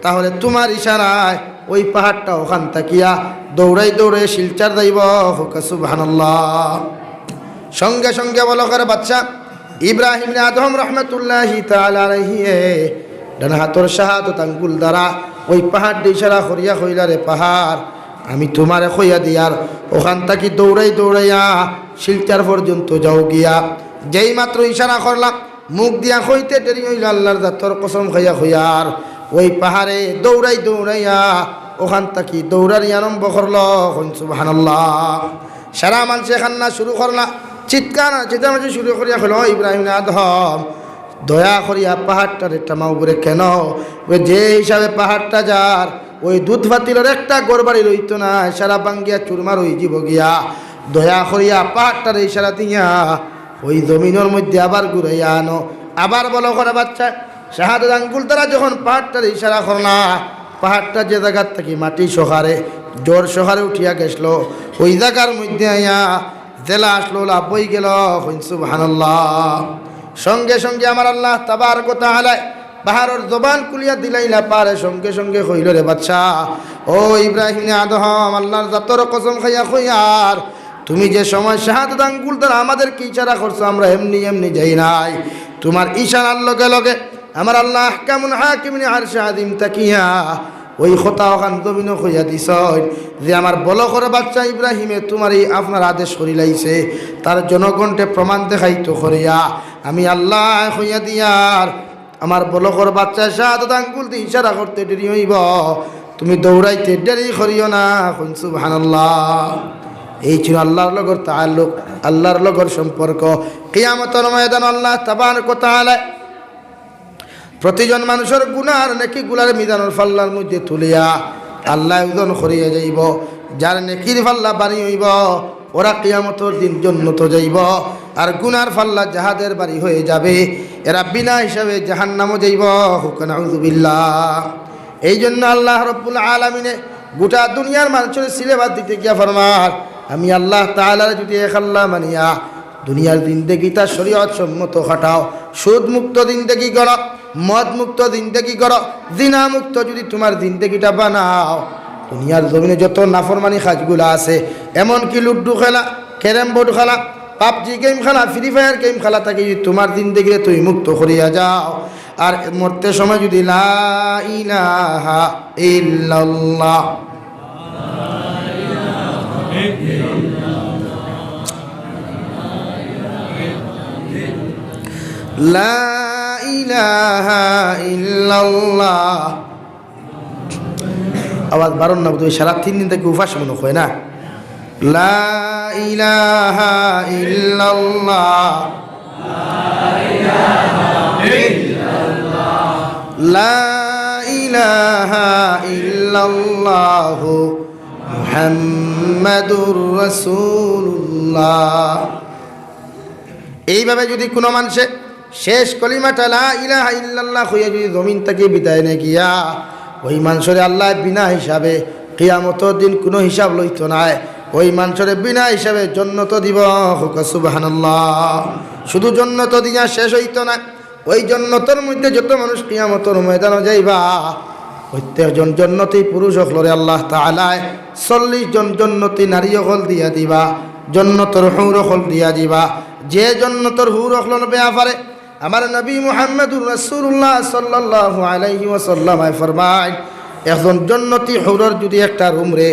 তাহলে তোমার ইশারায় ওই পাহাড়টা ওখান তাকিয়া দৌড়াই দৌড়ে শিলচার যাইব। সুবহানাল্লাহ। সঙ্গে সঙ্গে বলো করে বাচ্চা ইব্রাহিম আদম রহমতুল্লাহি তাআলা আলাইহি ডান হাতর শাহাদত আঙ্গুল দ্বারা ওই পাহাড় ইশারা করিয়া কইলা রে পাহাড় আমি তোমারে কইয়া দিয়ার ওখান থাকি দৌড়াই দৌড়াইয়া শিলচার পর্যন্ত যাও গিয়া। যেই মাত্র ইশারা করলাম মুখ দিয়া কইতে দেরি হইল আল্লাহর জাতর কসম খাইয়া হইয়ার ওই পাহাড়ে দৌড়াই দৌড়াইয়া ওখান থাকি দৌড়ারি আরম্ভ করল। সুবহানাল্লাহ। সারা মানুষে কান্না শুরু করলা, চিৎকার চেঁচামেচি শুরু করিয়া হল ইব্রাহিম আদম দয়া করিয়া পাহাড়টার একটা মাও করে কেন যে হিসাবে পাহাড়টা যার ওই দুধ ফাতিলের একটা গড়বাড়ি রইত না, সারা বাঙ্গিয়া চুরমার হয়ে যাব গিয়া, দয়া করিয়া পাহাড়টার ইশারা দিয়া ওই জমিনের মধ্যে আবার ঘুরাইয়া আনো। আবার বলো করে বাচ্চা শাহাদত আঙ্গুল দ্বারা যখন পাহাড়টার ইশারা করলা পাহাড়টা যে জায়গার থেকে মাটি সহারে জোর সহারে উঠিয়া গেছিল ওই জায়গার মধ্যে আইয়া জেলা আসলো লাভ বই গেল। সুবহানাল্লাহ। সঙ্গে সঙ্গে আমার আল্লাহ তাবারক ওয়া তাআলা পাহাড়ের জবান কুলিয়া দিলাইলা পারে সঙ্গে সঙ্গে কইল রে বাচ্চা ও ইব্রাহিম আদম আল্লাহর জাতর কসম খাইয়া কইয়ার তুমি যে সময় শাহাদত আঙ্গুল দ্বারা আমাদেরকে ইশারা করছো আমরা এমনি এমনি যাই নাই, তোমার ইশারার লগে লগে আমার আল্লাহ আহকামুল হাকিমিন আরশে আযীম তাকিয়া ওই কথা ওখান জমিন কইয়া দিছ যে আমার বলকর বাচ্চা ইব্রাহিমে তোমার এই আপনার আদেশ করিলাইছে, তার জনগণকে প্রমাণ দেখাইতো করিয়া আমি আল্লাহ কইয়া দিয়ার আমার বলকর বাচ্চা শাহাদত আঙ্গুল দিয়ে ইশারা করতে দেরি হইব, তুমি দৌড়াইতে দেরি করিও না। সুবহানাল্লাহ। এই ছিল আল্লাহর লগর তাআল্লুক, আল্লাহর লগর সম্পর্ক। কিয়ামতের ময়দান আল্লাহ তাবারক ওয়া তাআলা প্রতিজন মানুষের গুনার নেকি গুলার মিজানুল ফাল্লার মধ্যে তুলিয়া আল্লাহ ওজন করিয়া যাইব। যার নেকির ফাল্লা বাড়ি হইব ওরা কিয়ামতের দিন জান্নাত যাইব, আর গুনার ফাল্লা জাহাদের বাড়ি হয়ে যাবে, এরা বিনা হিসাবে জাহান্নামও যাইব। নাউযুবিল্লাহ। এই জন্য আল্লাহ রাব্বুল আলামিনে গোটা দুনিয়ার মানুষের সিলেবাস দিতে গিয়া ফরমান, আমি আল্লাহ তাআলা যদি এক আল্লাহ মানিয়া দুনিয়ার জিন্দেগিটা শরীয়ত সম্মত খাটাও, সুদ মুক্ত জিন্দেগি করো, মদ মুক্ত জিন্দেগি করো, জিনা মুক্ত যদি তোমার জিন্দেগিটা বানাও, দুনিয়ার জমিনে যত নাফরমানি কাজগুলো আছে, এমনকি লুড্ডু খেলা, ক্যারাম বোর্ড খেলা, পাবজি গেম খেলা, ফ্রি ফায়ার গেম খেলা থেকে যদি তোমার জিন্দেগিতে তুমি মুক্ত করিয়া যাও, আর মরতে সময় যদি লা ইলাহা ইল্লাল্লাহ লা ইলাহা ইল্লাল্লাহ, আওয়াজ বারণ না, তুমি সারা 3 দিন থেকে উপাস মনে হয় না। লা ইলাহা ইল্লাল্লাহ লা ইলাহা ইল্লাল্লাহ মুহাম্মাদুর রাসূলুল্লাহ। এইভাবে যদি কোনো মানুষে শেষ কলিমাটা লা ইলাহা ইল্লাল্লাহ হইয়া যদি জমিন থেকে বিদায় নে গিয়া, ওই মানুষের আল্লাহ বিনা হিসাবে কিয়ামতের দিন কোনো হিসাব লইত নাই, ওই মানুষের বিনা হিসাবে জান্নাত দিব। সুবহানাল্লাহ। শুধু জান্নাত দিয়া শেষ হইত না, ওই জান্নাতের মধ্যে যত মানুষ কিয়ামতের ময়দানে যাইবা, প্রত্যেকজন জান্নাতি পুরুষ হলরে আল্লাহ তাআলা 40 জন জান্নাতি নারী হল দিয়া দিবা, জান্নাতের হুর হল দিয়া দিবা। যে জান্নাতের হুর হল ব্যাপারে আমার নবী মুহাম্মদুর রাসূলুল্লাহ সাল্লাল্লাহু আলাইহি ওয়াসাল্লাম ফরমায়, একজন জান্নাতি হুরের যদি একটা রুম রে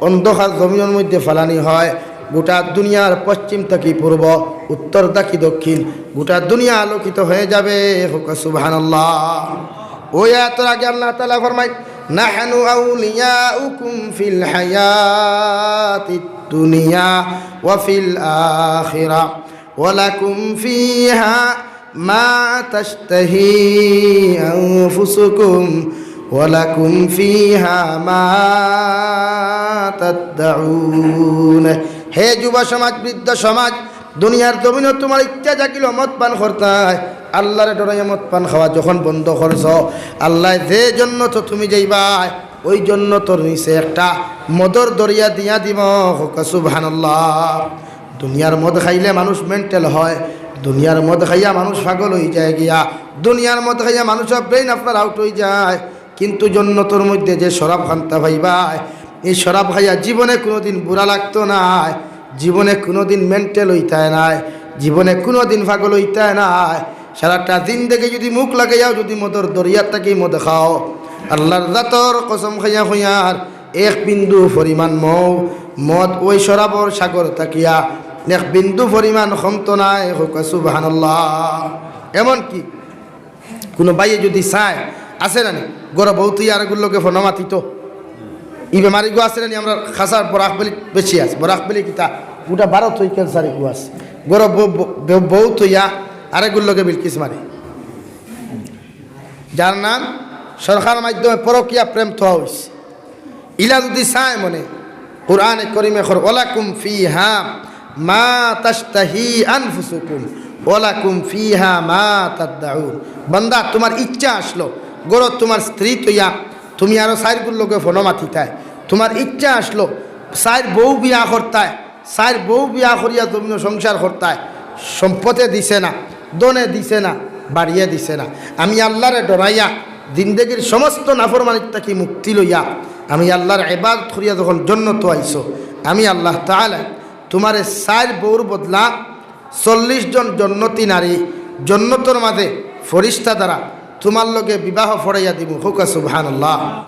অন্ধকার জমিনের মধ্যে ফালানি হয়, গোটা দুনিয়ার পশ্চিম থেকে পূর্ব, উত্তর থেকে দক্ষিণ, গোটা দুনিয়া আলোকিত হয়ে যাবে। সুবহানাল্লাহ। ওই আয়াতের আগে আল্লাহ তাআলা ফরমায়, নাহনু আউলিয়াউকুম ফিল হায়াতিদ দুনিয়া ওয়া ফিল আখিরাহ ওয়া লাকুম ফিহা মা তাশতাহি আনফুসুকুম ওয়া লাকুম ফিহা মা তাদউন। হে যুব সমাজ, বৃদ্ধ সমাজ, দুনিয়ার জমিনে তোমার ইচ্ছা জাগিল মদ পান করতায়, আল্লাহরে ডরাইয়া মদ পান খাওয়া যখন বন্ধ করছ, আল্লাহ যে জন্য তো তুমি যাইবাই, ওই জন্য তোর নিচে একটা মদর দরিয়া দিয়া দিব। সুবহানাল্লাহ। দুনিয়ার মদ খাইলে মানুষ মেন্টাল হয়, দুনিয়ার মদ খাইয়া মানুষ পাগল হয়ে যায় গিয়া, দুনিয়ার মদ খাইয়া মানুষের ব্রেইন আপনার আউট হয়ে যায়। কিন্তু জান্নাতের মধ্যে যে শরাব খান্তা ভাইবাই, এই শরাব খাইয়া জীবনে কোনোদিন বুড়া লাগতো না, জীবনে কোনোদিন মেন্টাল হইতায় নাই, জীবনে কোনোদিন পাগল হইতায় নাই। সারাটা জিন্দেগি যদি মুখ লাগাইয়াও যদি মদর দরিয়ার থেকে মদ খাও, আল্লাহর জাতর কসম খাইয়া হইয়ার এক বিন্দু পরিমাণ মদ ওই শরাবর সাগর তাকিয়া এক বিন্দু পরিমাণ ক্ষমতা নাই। সুবহানাল্লাহ। এমনকি কোনো বাইয়ে যদি চায়, আছে না গরব বৌতি আর এগুলোকে ফোনামাতিত ই বেমারি গো আছে না, আমরা খাসার বরাক বলি বেশি আছে, বরাক বলি কিতা গোটা ভারত হই ক্যান্সার গু আছে, গরব বউ তৈয়া আরেকগুলোকে বিলকিস মারে, যার নাম সরকার মাধ্যমে পরকিয়া প্রেম থোয়া হয়েছে। ইলা যদি চায় মনে কুরআনে কারীমে খর ওয়ালাকুম ফিহা মা তাশতাহি আনফুসুকুম ওয়ালাকুম ফিহা মা তাদউন। বান্দা তোমার ইচ্ছা আসলো গড় তোমার স্ত্রী তৈয়া তুমি আরো সাইরগুলোকে ফোনমাতিতায়, তোমার ইচ্ছা আসলো সাইর বউ বিয়া করতায়, সাইর বউ বিয়া করিয়া তুমি সংসার করতায়, সম্পদে দিছে না, দনে দিছে না, বাড়িয়ে দিছে না। আমি আল্লাহরে ডরাইয়া জিন্দেগির সমস্ত নাফরমানির থেকে মুক্তি লইয়া আমি আল্লাহর ইবাদত করিয়া যখন জান্নাত আইছো, আমি আল্লাহ তাআলা তোমারে সাইর বউর বদলা 40 জন জান্নাতি নারী জান্নাতের মাঝে ফেরেশতা দ্বারা তোমার লগে বিবাহ ফড়াইয়া দিব। সুবহানাল্লাহ।